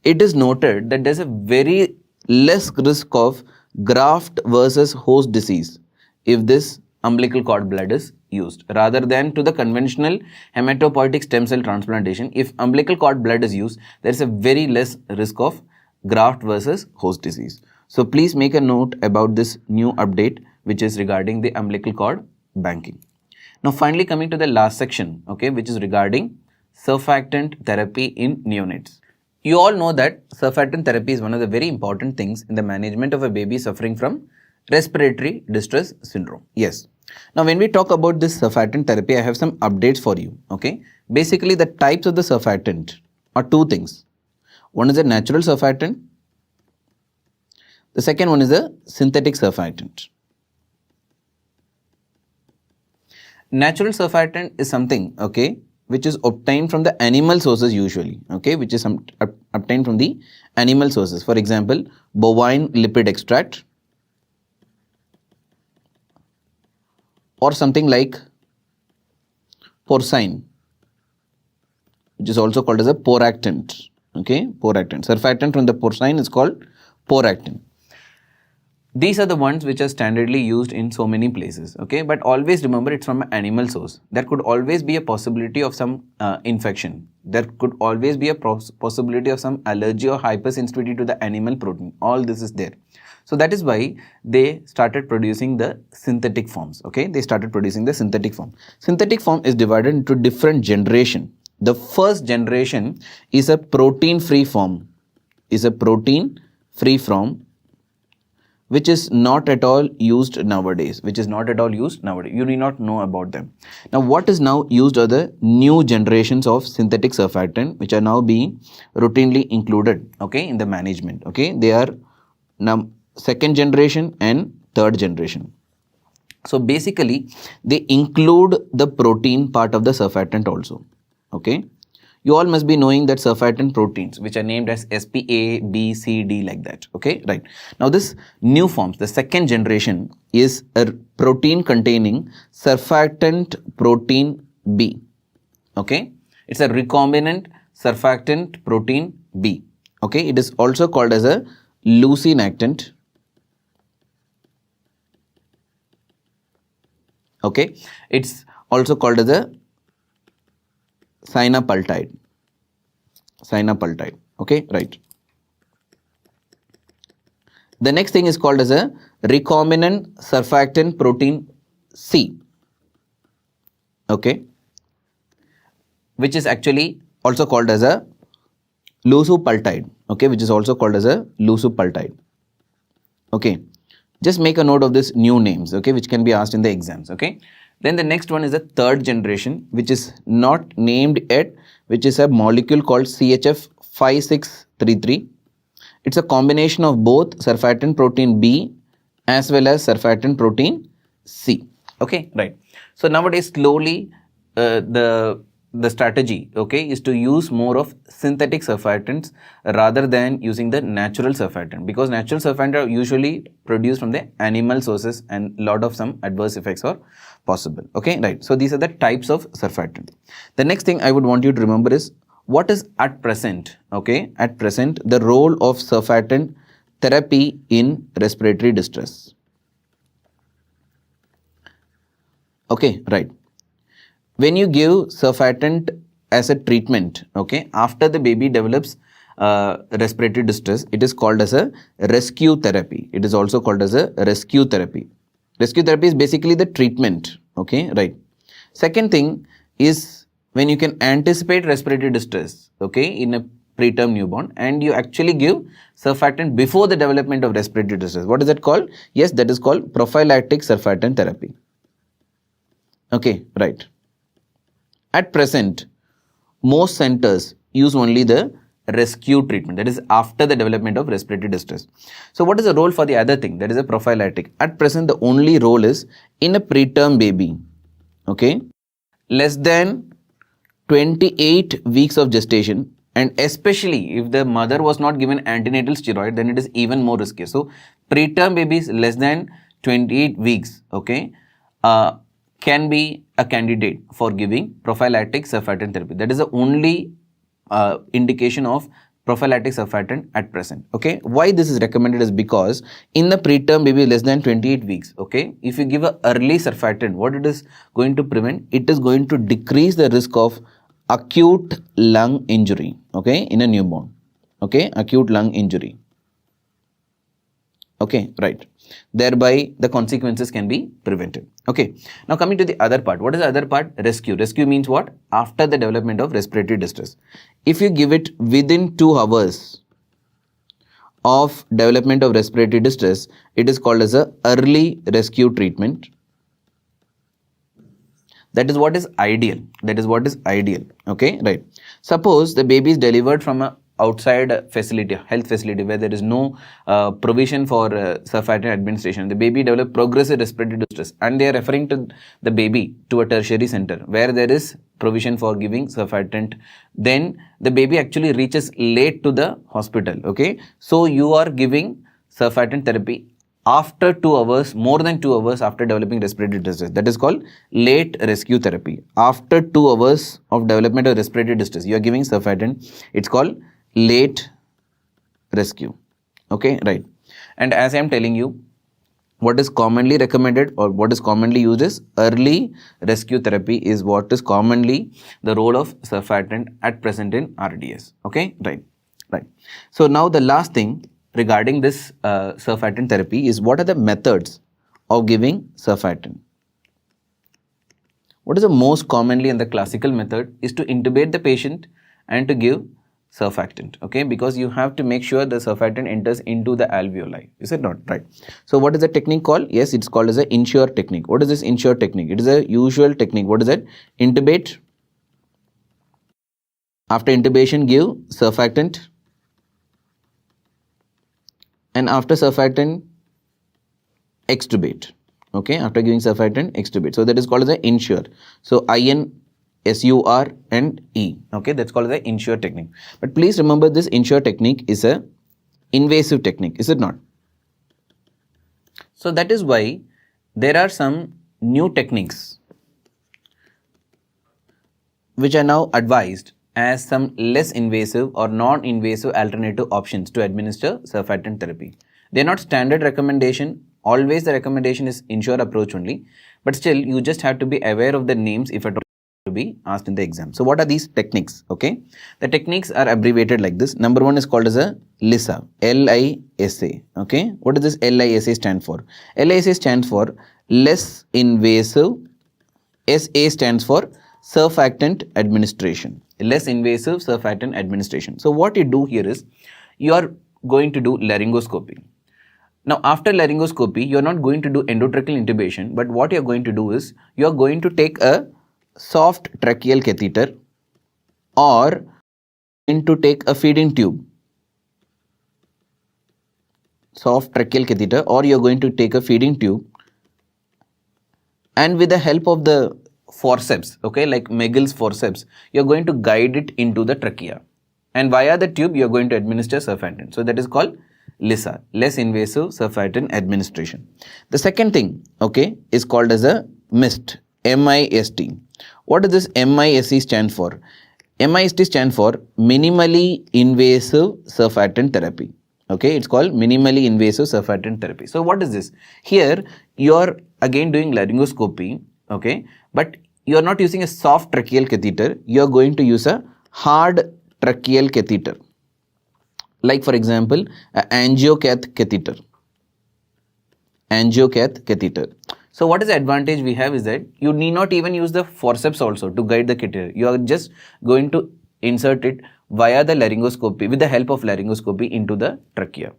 it is noted that there is a very less risk of graft versus host disease if this umbilical cord blood is used rather than to the conventional hematopoietic stem cell transplantation. If umbilical cord blood is used, there is a very less risk of graft versus host disease. So please make a note about this new update which is regarding the umbilical cord banking. Now finally coming to the last section, okay, which is regarding surfactant therapy in neonates. You all know that surfactant therapy is one of the very important things in the management of a baby suffering from respiratory distress syndrome. Yes. Now when we talk about this surfactant therapy, I have some updates for you. Okay. Basically the types of the surfactant are two things. One is a natural surfactant. The second one is a synthetic surfactant. Natural surfactant is something, okay, which is obtained from the animal sources usually, okay, which is obtained from the animal sources. For example, bovine lipid extract or something like porcine, which is also called as a poractant, okay, poractant. Surfactant from the porcine is called poractant. These are the ones which are standardly used in so many places, okay, but always remember it's from an animal source. There could always be a possibility of some infection. There could always be a possibility of some allergy or hypersensitivity to the animal protein. All this is there. So that is why they started producing the synthetic forms, okay. They started producing the synthetic form. Synthetic form is divided into different generation. The first generation is a protein-free form, which is not at all used nowadays, You need not know about them. Now, what is now used are the new generations of synthetic surfactant, which are now being routinely included, okay, in the management, okay. They are now second generation and third generation. So basically, they include the protein part of the surfactant also, okay. You all must be knowing that surfactant proteins, which are named as SPA, B, C, D, like that, okay, right. Now this new forms, the second generation is a protein containing surfactant protein B, okay. It's a recombinant surfactant protein B, okay. It is also called as a leucinactant, okay. It's also called as a synapaltide, okay, right. The next thing is called as a recombinant surfactant protein C, okay, which is actually also called as a lusupaltide, okay, okay. Just make a note of this new names, okay, which can be asked in the exams, okay. Then the next one is the third generation, which is not named yet, which is a molecule called CHF5633. It's a combination of both surfactant protein B as well as surfactant protein C. Okay, right. So nowadays slowly the strategy, okay, is to use more of synthetic surfactants rather than using the natural surfactant, because natural surfactants are usually produced from the animal sources and lot of some adverse effects are possible. Okay, right. So these are the types of surfactant. The next thing I would want you to remember is what is at present, okay, at present the role of surfactant therapy in respiratory distress? Okay, right. When you give surfactant as a treatment, okay, after the baby develops respiratory distress, it is called as a rescue therapy. It is also called as a rescue therapy. Rescue therapy is basically the treatment, okay, right. Second thing is when you can anticipate respiratory distress, okay, in a preterm newborn, and you actually give surfactant before the development of respiratory distress. What is that called? Yes, that is called prophylactic surfactant therapy. Okay, right. At present, most centers use only the rescue treatment, that is after the development of respiratory distress. So what is the role for the other thing, that is a prophylactic? At present, the only role is in a preterm baby, okay, less than 28 weeks of gestation, and especially if the mother was not given antenatal steroid, then it is even more risky. So preterm babies less than 28 weeks, okay, can be a candidate for giving prophylactic surfactant therapy. That is the only indication of prophylactic surfactant at present. Okay, why this is recommended is because in the preterm baby less than 28 weeks, okay, if you give a early surfactant, what it is going to prevent? It is going to decrease the risk of acute lung injury, okay, in a newborn. Okay, acute lung injury. Okay, right. Thereby the consequences can be prevented. Okay, now coming to the other part. What is the other part? Rescue. Rescue means what? After the development of respiratory distress. If you give it within 2 hours of development of respiratory distress, it is called as a early rescue treatment. That is what is ideal. That is what is ideal. Okay, right. Suppose the baby is delivered from a outside facility, health facility, where there is no provision for surfactant administration. The baby developed progressive respiratory distress, and they are referring to the baby to a tertiary center where there is provision for giving surfactant. Then the baby actually reaches late to the hospital. Okay, so you are giving surfactant therapy after 2 hours, more than 2 hours after developing respiratory distress. That is called late rescue therapy. After 2 hours of development of respiratory distress, you are giving surfactant. It's called late rescue. Okay, right. And as I am telling you, what is commonly recommended or what is commonly used is early rescue therapy is what is commonly the role of surfactant at present in RDS. Okay, right, right. So now the last thing regarding this surfactant therapy is what are the methods of giving surfactant. What is the most commonly and the classical method is to intubate the patient and to give surfactant, okay, because you have to make sure the surfactant enters into the alveoli. Is it not? Right. So what is the technique called? Yes, it's called as a insure technique. What is this insure technique? It is a usual technique. What is it? Intubate. After intubation, give surfactant. And after surfactant, extubate. Okay, after giving surfactant, extubate. So that is called as a insure. So INSUR and E. Okay, that's called the insure technique. But please remember, this insure technique is a invasive technique, is it not? So that is why there are some new techniques which are now advised as some less invasive or non-invasive alternative options to administer surfactant therapy. They are not standard recommendation. Always the recommendation is insure approach only. But still, you just have to be aware of the names if at all to be asked in the exam. So what are these techniques? Okay, the techniques are abbreviated like this. Number one is called as a LISA, LISA. Okay, what does this LISA stand for? LISA stands for less invasive. SA stands for surfactant administration. Less invasive surfactant administration. So what you do here is you are going to do laryngoscopy. Now after laryngoscopy, you are not going to do endotracheal intubation, but what you are going to do is you are going to take a soft tracheal catheter or going to take a feeding tube. Soft tracheal catheter, or you are going to take a feeding tube, and with the help of the forceps, okay, like Megile's forceps, you are going to guide it into the trachea, and via the tube you are going to administer surfactant. So that is called LISA, less invasive surfactant administration. The second thing, okay, is called as a MIST, MIST. What does this MIST stand for? MIST stands for minimally invasive surfactant therapy. Okay, it's called minimally invasive surfactant therapy. So what is this? Here you are again doing laryngoscopy, okay, but you are not using a soft tracheal catheter. You are going to use a hard tracheal catheter, like for example, a angiocath catheter. Angiocath catheter. So what is the advantage we have is that you need not even use the forceps also to guide the catheter. You are just going to insert it via the laryngoscopy, with the help of laryngoscopy, into the trachea.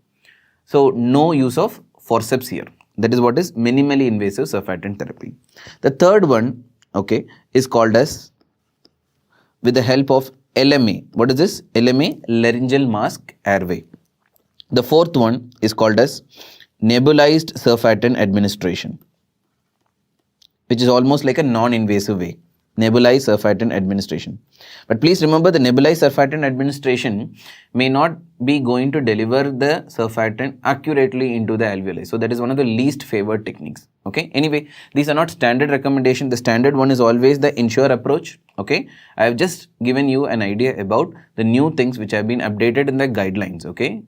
So no use of forceps here. That is what is minimally invasive surfactant therapy. The third one, okay, is called as with the help of LMA. What is this? LMA, laryngeal mask airway. The fourth one is called as nebulized surfactant administration, which is almost like a non-invasive way. Nebulized surfactant administration. But please remember, the nebulized surfactant administration may not be going to deliver the surfactant accurately into the alveoli. So that is one of the least favored techniques. Okay. Anyway, these are not standard recommendation. The standard one is always the ensure approach. Okay. I have just given you an idea about the new things which have been updated in the guidelines. Okay.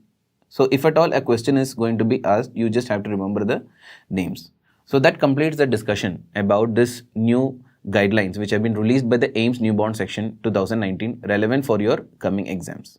So if at all a question is going to be asked, you just have to remember the names. So that completes the discussion about this new guidelines which have been released by the AIIMS Newborn Section 2019, relevant for your coming exams.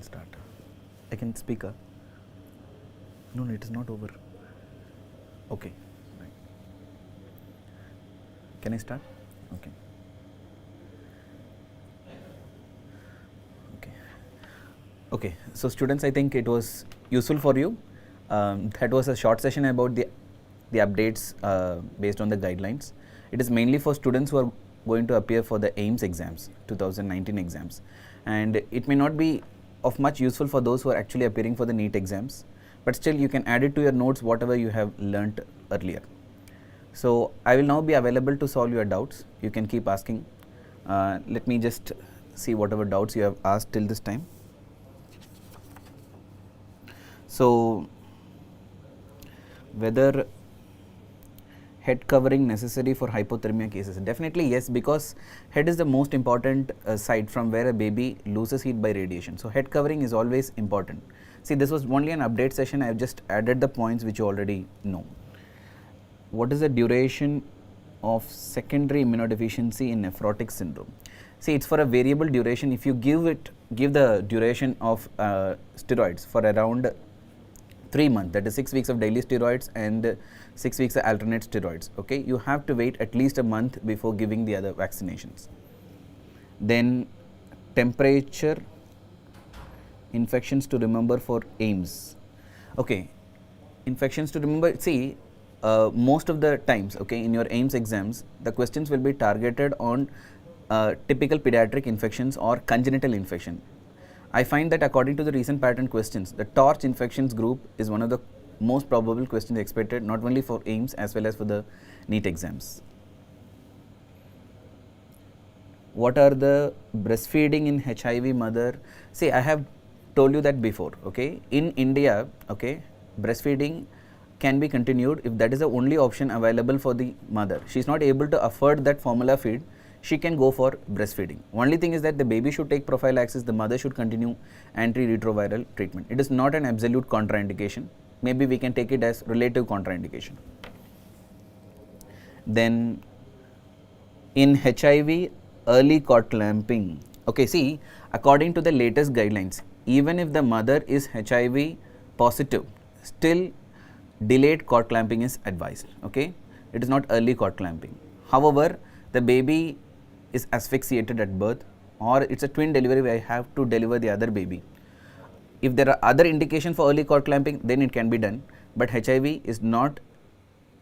Start. I can speak. No, it is not over. Okay. Right. Can I start? Okay. Okay. So students, I think it was useful for you. That was a short session about the updates based on the guidelines. It is mainly for students who are going to appear for the AIIMS exams, 2019 exams, and it may not be of much useful for those who are actually appearing for the NEET exams, but still you can add it to your notes whatever you have learnt earlier. So I will now be available to solve your doubts. You can keep asking. Let me just see whatever doubts you have asked till this time. So whether head covering necessary for hypothermia cases? Definitely yes, because head is the most important site from where a baby loses heat by radiation. So head covering is always important. See, this was only an update session. I have just added the points which you already know. What is the duration of secondary immunodeficiency in nephrotic syndrome? See, it's for a variable duration. If you give the duration of steroids for around 3 months, that is 6 weeks of daily steroids and 6 weeks of alternate steroids, okay, you have to wait at least a month before giving the other vaccinations. Then temperature, infections to remember for AIIMS. Okay, infections to remember, see, most of the times, okay, in your AIIMS exams, the questions will be targeted on typical pediatric infections or congenital infection. I find that according to the recent pattern questions, the torch infections group is one of the most probable questions expected, not only for AIIMS as well as for the NEET exams. What are the breastfeeding in HIV mother? See, I have told you that before, okay. In India, okay, breastfeeding can be continued if that is the only option available for the mother. She is not able to afford that formula feed, she can go for breastfeeding. Only thing is that the baby should take prophylaxis, the mother should continue antiretroviral treatment. It is not an absolute contraindication. Maybe we can take it as relative contraindication. Then in HIV, early cord clamping. Okay, see, according to the latest guidelines, even if the mother is HIV positive, still delayed cord clamping is advised. Okay, it is not early cord clamping. However, the baby is asphyxiated at birth, or it's a twin delivery where I have to deliver the other baby. If there are other indications for early cord clamping, then it can be done, but HIV is not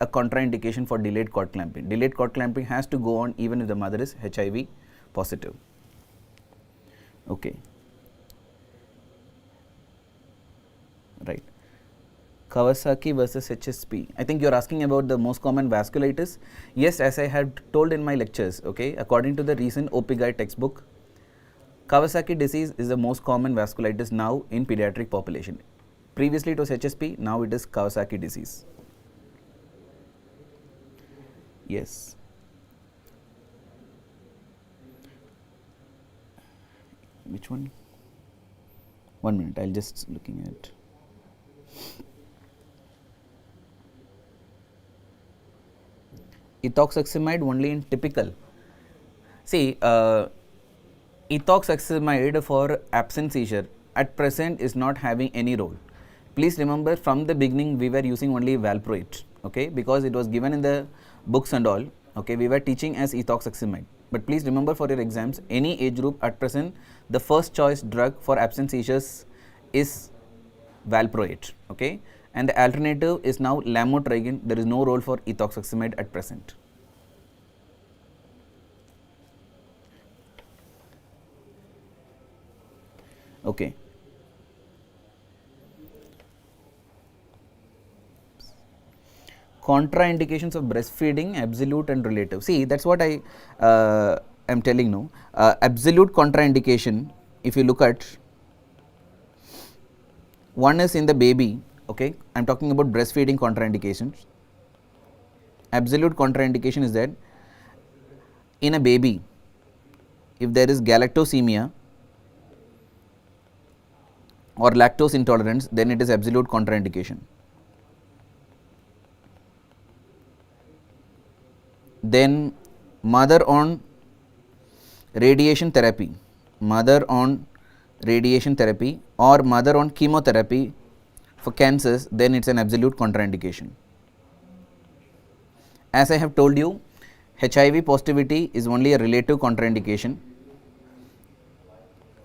a contraindication for delayed cord clamping. Delayed cord clamping has to go on even if the mother is HIV positive. Okay. Right. Kawasaki versus HSP. I think you're asking about the most common vasculitis. Yes, as I had told in my lectures, okay, according to the recent OP Guide textbook, Kawasaki disease is the most common vasculitis now in pediatric population. Previously it was HSP, now it is Kawasaki disease. Yes. Which one? 1 minute, I'll just looking at. Ethoxyximide only in typical. See, ethoxyximide for absent seizure at present is not having any role. Please remember, from the beginning we were using only valproate, okay, because it was given in the books and all, okay, we were teaching as ethoxyximide. But please remember, for your exams, any age group at present, the first choice drug for absent seizures is valproate, okay, and the alternative is now lamotrigine. There is no role for ethoxyximide at present. Okay. Contraindications of breastfeeding, absolute and relative. See, that's what I am telling now. Absolute contraindication, if you look at, one is in the baby, okay, I am talking about breastfeeding contraindications. Absolute contraindication is that in a baby, if there is galactosemia or lactose intolerance, then it is absolute contraindication. Then mother on radiation therapy, mother on radiation therapy or mother on chemotherapy for cancers, then it is an absolute contraindication. As I have told you, HIV positivity is only a relative contraindication,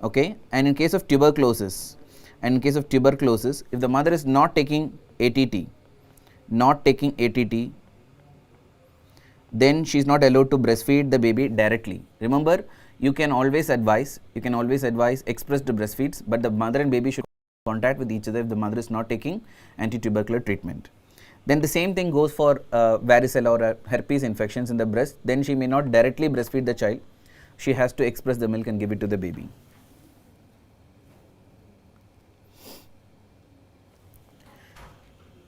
okay, and in case of tuberculosis, if the mother is not taking ATT, then she is not allowed to breastfeed the baby directly. Remember, you can always advise expressed breastfeeds, but the mother and baby should contact with each other if the mother is not taking anti-tubercular treatment. Then the same thing goes for varicella or herpes infections in the breast. Then she may not directly breastfeed the child. She has to express the milk and give it to the baby.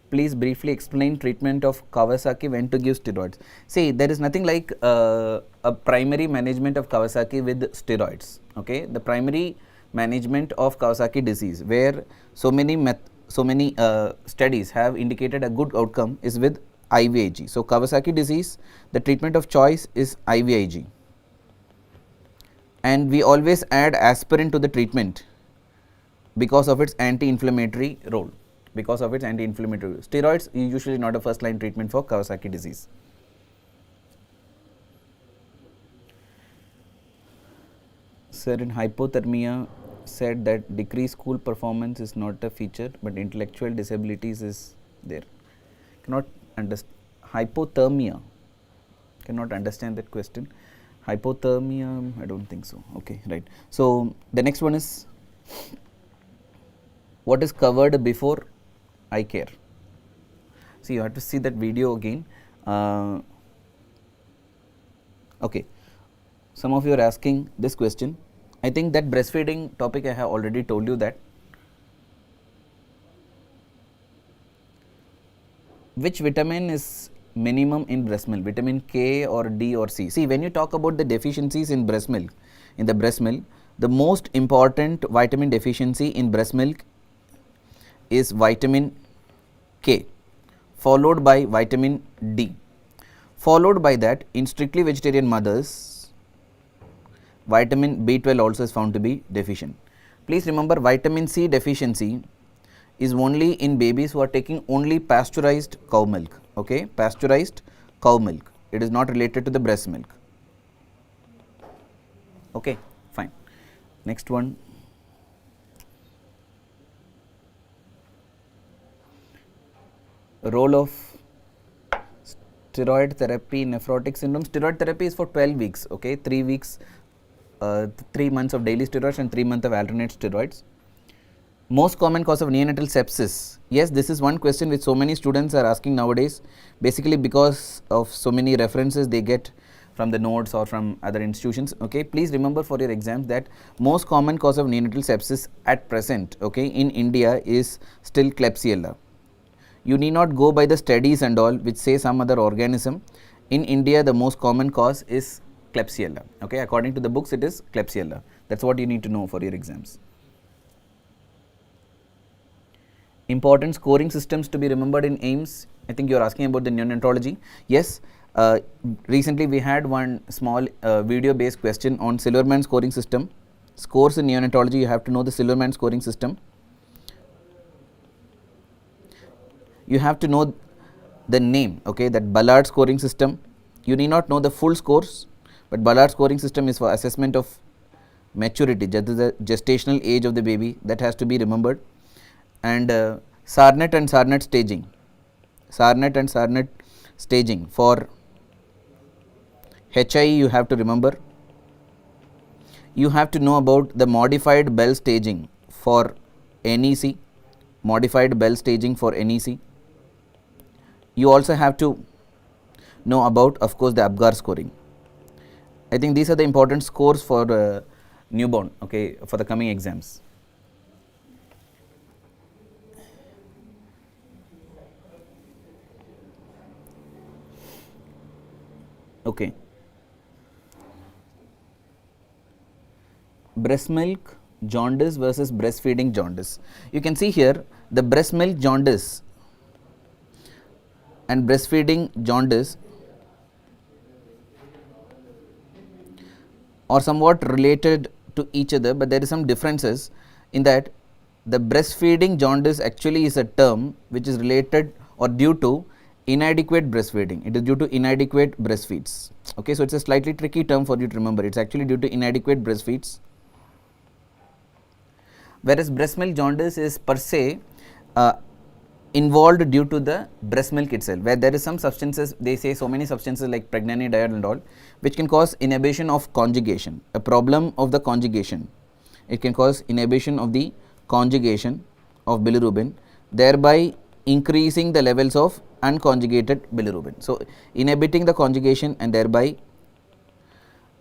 Please briefly explain treatment of Kawasaki when to give steroids. See, there is nothing like a primary management of Kawasaki with steroids. Okay, the primary management of Kawasaki disease, where so many studies have indicated a good outcome, is with IVIG. So, Kawasaki disease, the treatment of choice is IVIG, and we always add aspirin to the treatment because of its anti-inflammatory role. Steroids is usually not a first line treatment for Kawasaki disease. Sir, in hypothermia said that decreased school performance is not a feature, but intellectual disabilities is there. Cannot understand hypothermia. Cannot understand that question. Hypothermia, I don't think so. Okay, right. So the next one is, what is covered before eye care? See, you have to see that video again. Okay, some of you are asking this question. I think that breastfeeding topic I have already told you that. Which vitamin is minimum in breast milk, vitamin K or D or C? See, when you talk about the deficiencies in breast milk, the most important vitamin deficiency in breast milk is vitamin K, followed by vitamin D, followed by that, in strictly vegetarian mothers, vitamin B12 also is found to be deficient. Please remember, vitamin C deficiency is only in babies who are taking only pasteurized cow milk, okay, pasteurized cow milk. It is not related to the breast milk. Okay, fine. Next one. Role of steroid therapy in nephrotic syndrome. Steroid therapy is for 12 weeks, okay, 3 weeks, 3 months of daily steroids and 3 months of alternate steroids. Most common cause of neonatal sepsis. Yes, this is one question which so many students are asking nowadays, basically because of so many references they get from the notes or from other institutions. Okay, please remember for your exams that most common cause of neonatal sepsis at present, okay, in India is still Klebsiella. You need not go by the studies and all which say some other organism. In India, the most common cause is Klebsiella. Okay, according to the books, it is Klebsiella. That's what you need to know for your exams. Important scoring systems to be remembered in AIIMS. I think you are asking about the neonatology. Yes, recently we had one small video based question on Silverman scoring system. Scores in neonatology, you have to know the Silverman scoring system. You have to know the name, okay, that Ballard scoring system. You need not know the full scores, but Ballard scoring system is for assessment of maturity, that is the gestational age of the baby, that has to be remembered. And Sarnet and Sarnet staging. Sarnet and Sarnet staging for HI you have to remember. You have to know about the modified Bell staging for NEC, modified Bell staging for NEC. You also have to know about, of course, the Apgar scoring. I think these are the important scores for newborn, okay, for the coming exams. Okay. Breast milk jaundice versus breastfeeding jaundice. You can see here the breast milk jaundice and breastfeeding jaundice are somewhat related to each other, but there is some differences in that the breastfeeding jaundice actually is a term which is related or due to inadequate breastfeeding. It is due to inadequate breastfeeds. Okay, so it's a slightly tricky term for you to remember. It's actually due to inadequate breastfeeds. Whereas breast milk jaundice is per se involved due to the breast milk itself, where there is some substances, they say so many substances like pregnanidiol and all, which can cause inhibition of conjugation, a problem of the conjugation. It can cause inhibition of the conjugation of bilirubin, thereby increasing the levels of unconjugated bilirubin. So, inhibiting the conjugation and thereby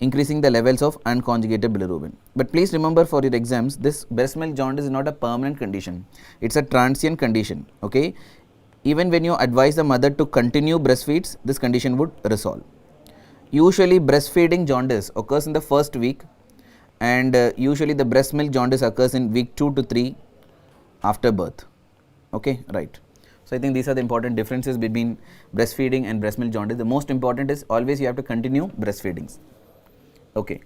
increasing the levels of unconjugated bilirubin. But please remember for your exams, this breast milk jaundice is not a permanent condition, it is a transient condition. Okay? Even when you advise the mother to continue breastfeeds, this condition would resolve. Usually breastfeeding jaundice occurs in the first week, and usually the breast milk jaundice occurs in week 2 to 3 after birth. Okay, right. So, I think these are the important differences between breastfeeding and breast milk jaundice. The most important is always you have to continue breastfeedings. Okay.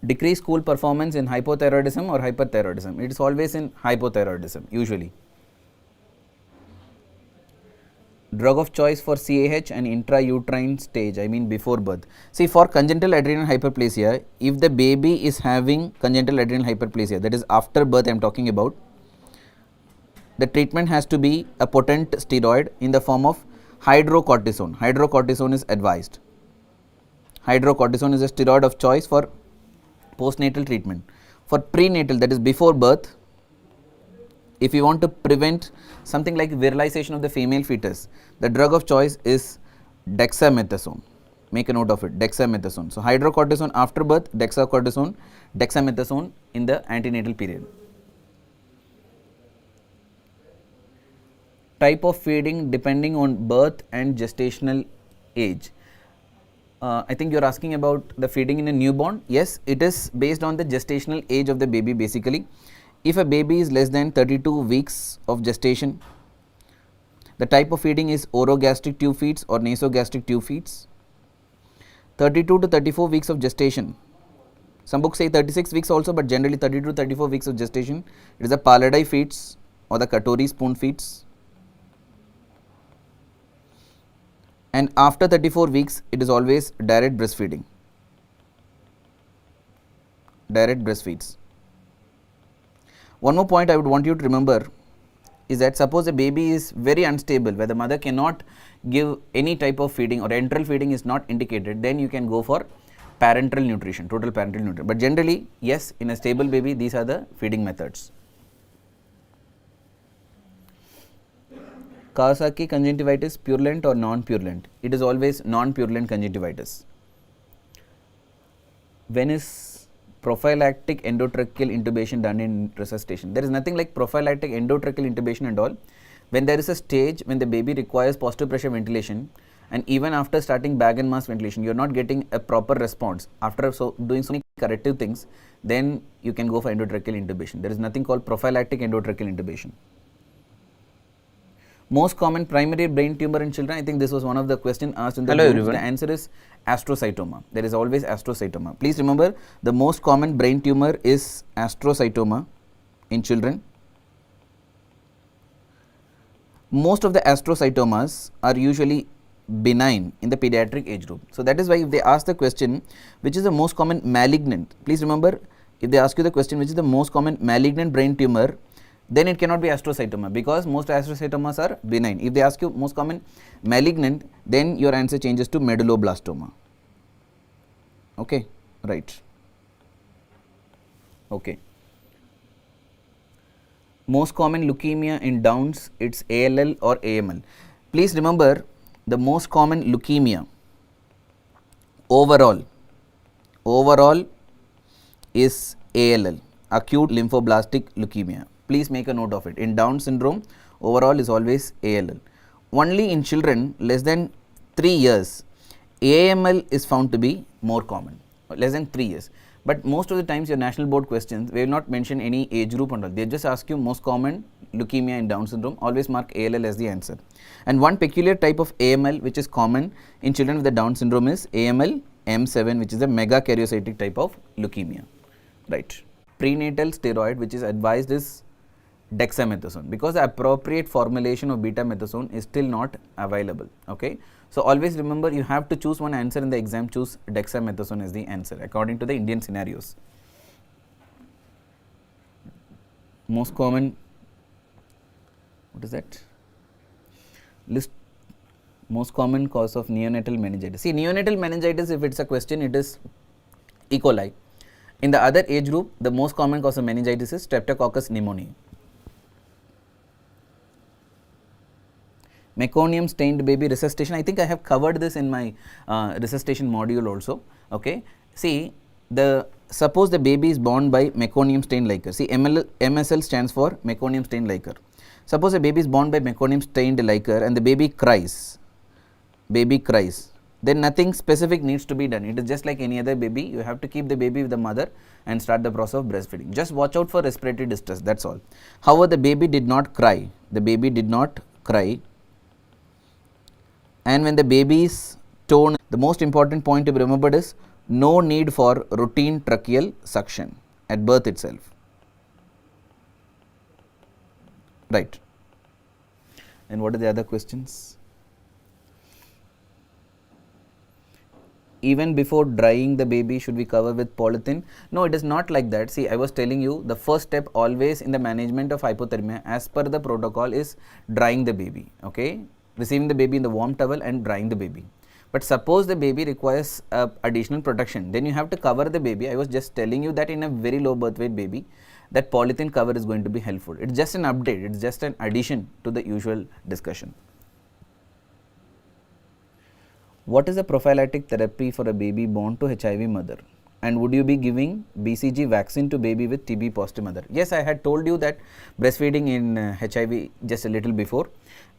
Decrease school performance in hypothyroidism or hyperthyroidism. It is always in hypothyroidism usually. Drug of choice for CAH and intrauterine stage, I mean before birth. See, for congenital adrenal hyperplasia, if the baby is having congenital adrenal hyperplasia, that is after birth I am talking about, the treatment has to be a potent steroid in the form of hydrocortisone. Hydrocortisone is advised. Hydrocortisone is a steroid of choice for postnatal treatment. For prenatal, that is before birth, if you want to prevent something like virilization of the female fetus, the drug of choice is dexamethasone. Make a note of it, dexamethasone. So, hydrocortisone after birth, dexamethasone in the antenatal period. Type of feeding depending on birth and gestational age. I think you are asking about the feeding in a newborn. Yes, it is based on the gestational age of the baby basically. If a baby is less than 32 weeks of gestation, the type of feeding is orogastric tube feeds or nasogastric tube feeds. 32 to 34 weeks of gestation. Some books say 36 weeks also, but generally 32 to 34 weeks of gestation. It is the Palladai feeds or the Katori spoon feeds. And after 34 weeks, it is always direct breastfeeding. Direct breastfeeds. One more point I would want you to remember is that suppose a baby is very unstable, where the mother cannot give any type of feeding or enteral feeding is not indicated, then you can go for parenteral nutrition, total parenteral nutrition. But generally, yes, in a stable baby, these are the feeding methods. Kawasaki conjunctivitis, purulent or non-purulent? It is always non-purulent conjunctivitis. When is prophylactic endotracheal intubation done in resuscitation? There is nothing like prophylactic endotracheal intubation and all. When there is a stage when the baby requires positive pressure ventilation, and even after starting bag and mask ventilation, you are not getting a proper response. After doing so many corrective things, then you can go for endotracheal intubation. There is nothing called prophylactic endotracheal intubation. Most common primary brain tumor in children, I think this was one of the questions asked in the Hello groups. everyone. The answer is astrocytoma. There is always astrocytoma. Please remember, the most common brain tumor is astrocytoma in children. Most of the astrocytomas are usually benign in the pediatric age group. So that is why if they ask the question, which is the most common malignant, please remember, if they ask you the question, which is the most common malignant brain tumor, then it cannot be astrocytoma, because most astrocytomas are benign. If they ask you most common malignant, then your answer changes to medulloblastoma. Okay, right. Okay. Most common leukemia in Downs, it's ALL or AML. Please remember, the most common leukemia overall is ALL, acute lymphoblastic leukemia. Please make a note of it. In Down syndrome, overall is always ALL. Only in children less than 3 years, AML is found to be more common, less than 3 years. But most of the times your national board questions, they will not mention any age group and all. They just ask you most common leukemia in Down syndrome, always mark ALL as the answer. And one peculiar type of AML which is common in children with the Down syndrome is AML M7, which is a megakaryocytic type of leukemia. Right. Prenatal steroid which is advised is dexamethasone, because the appropriate formulation of betamethasone is still not available. Okay. So always remember, you have to choose one answer in the exam, choose dexamethasone as the answer according to the Indian scenarios. Most common, what is that? List most common cause of neonatal meningitis. See, neonatal meningitis, if it's a question, it is E. coli. In the other age group, the most common cause of meningitis is Streptococcus pneumoniae. Meconium stained baby resuscitation, I think I have covered this in my resuscitation module also. Okay. See, suppose the baby is born by meconium stained liquor. See, MSL stands for meconium stained liquor. Suppose a baby is born by meconium stained liquor and the baby cries, then nothing specific needs to be done. It is just like any other baby. You have to keep the baby with the mother and start the process of breastfeeding. Just watch out for respiratory distress, that's all. However, the baby did not cry. And when the baby is torn, the most important point to be remembered is no need for routine tracheal suction at birth itself. Right. And what are the other questions? Even before drying the baby, should we cover with polythene? No, it is not like that. See, I was telling you, the first step always in the management of hypothermia as per the protocol is drying the baby. Okay. Receiving the baby in the warm towel and drying the baby. But suppose the baby requires additional protection, then you have to cover the baby. I was just telling you that in a very low birth weight baby, that polythene cover is going to be helpful. It's just an update, it's just an addition to the usual discussion. What is the prophylactic therapy for a baby born to HIV mother? And would you be giving BCG vaccine to baby with TB positive mother? Yes, I had told you that breastfeeding in HIV just a little before.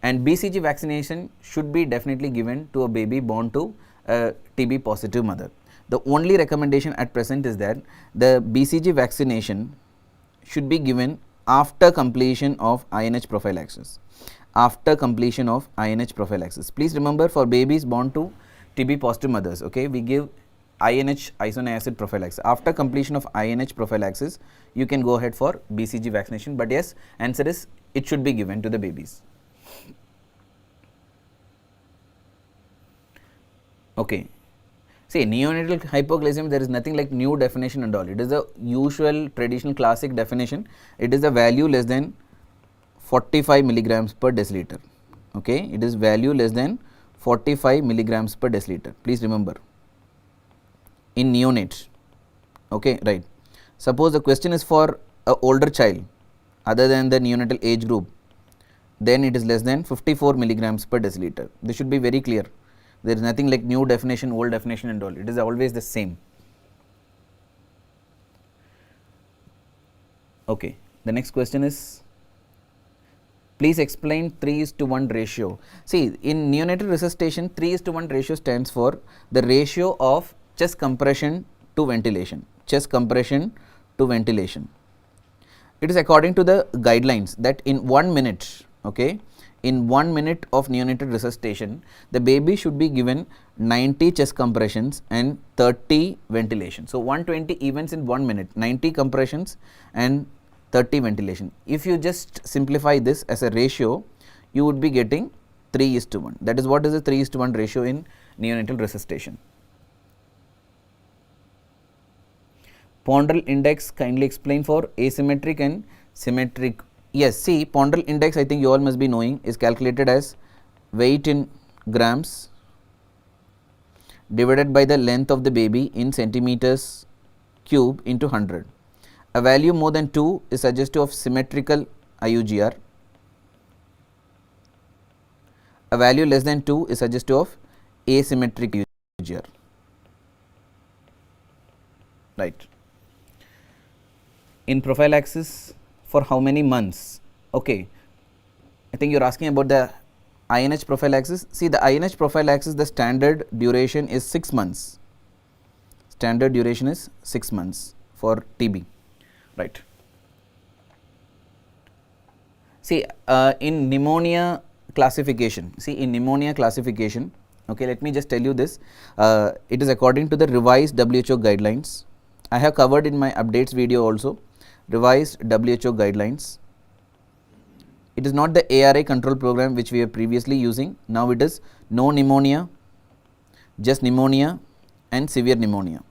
And BCG vaccination should be definitely given to a baby born to a TB positive mother. The only recommendation at present is that the BCG vaccination should be given after completion of INH prophylaxis. Please remember, for babies born to TB positive mothers, okay, we give INH isoniazid prophylaxis. After completion of INH prophylaxis, you can go ahead for BCG vaccination. But yes, answer is it should be given to the babies. Okay. See, neonatal hypoglycemia, there is nothing like new definition and all. It is the usual traditional classic definition. It is the value less than 45 milligrams per deciliter. Okay. It is value less than 45 milligrams per deciliter. Please remember. in neonate. Okay, right. Suppose the question is for a older child other than the neonatal age group, then it is less than 54 milligrams per deciliter. This should be very clear. There is nothing like new definition, old definition and all. It is always the same. Okay. The next question is, please explain 3:1 ratio. See, in neonatal resuscitation, 3:1 ratio stands for the ratio of chest compression to ventilation. Chest compression to ventilation. It is according to the guidelines that in 1 minute, okay, in 1 minute of neonatal resuscitation, the baby should be given 90 chest compressions and 30 ventilation. So, 120 events in 1 minute, 90 compressions and 30 ventilation. If you just simplify this as a ratio, you would be getting 3:1. That is what is the 3:1 ratio in neonatal resuscitation. Ponderal index, kindly explain for asymmetric and symmetric. Yes, see, ponderal index, I think you all must be knowing, is calculated as weight in grams divided by the length of the baby in centimeters cube into 100. A value more than 2 is suggestive of symmetrical IUGR. A value less than 2 is suggestive of asymmetric IUGR. Right. In prophylaxis, for how many months? Okay, I think you are asking about the INH prophylaxis. See, the INH prophylaxis, the standard duration is 6 months. Standard duration is 6 months for TB. Right. See, in pneumonia classification, okay, let me just tell you this. It is according to the revised WHO guidelines. I have covered in my updates video also, revised WHO guidelines. It is not the ARI control program which we were previously using. Now it is no pneumonia, just pneumonia and severe pneumonia.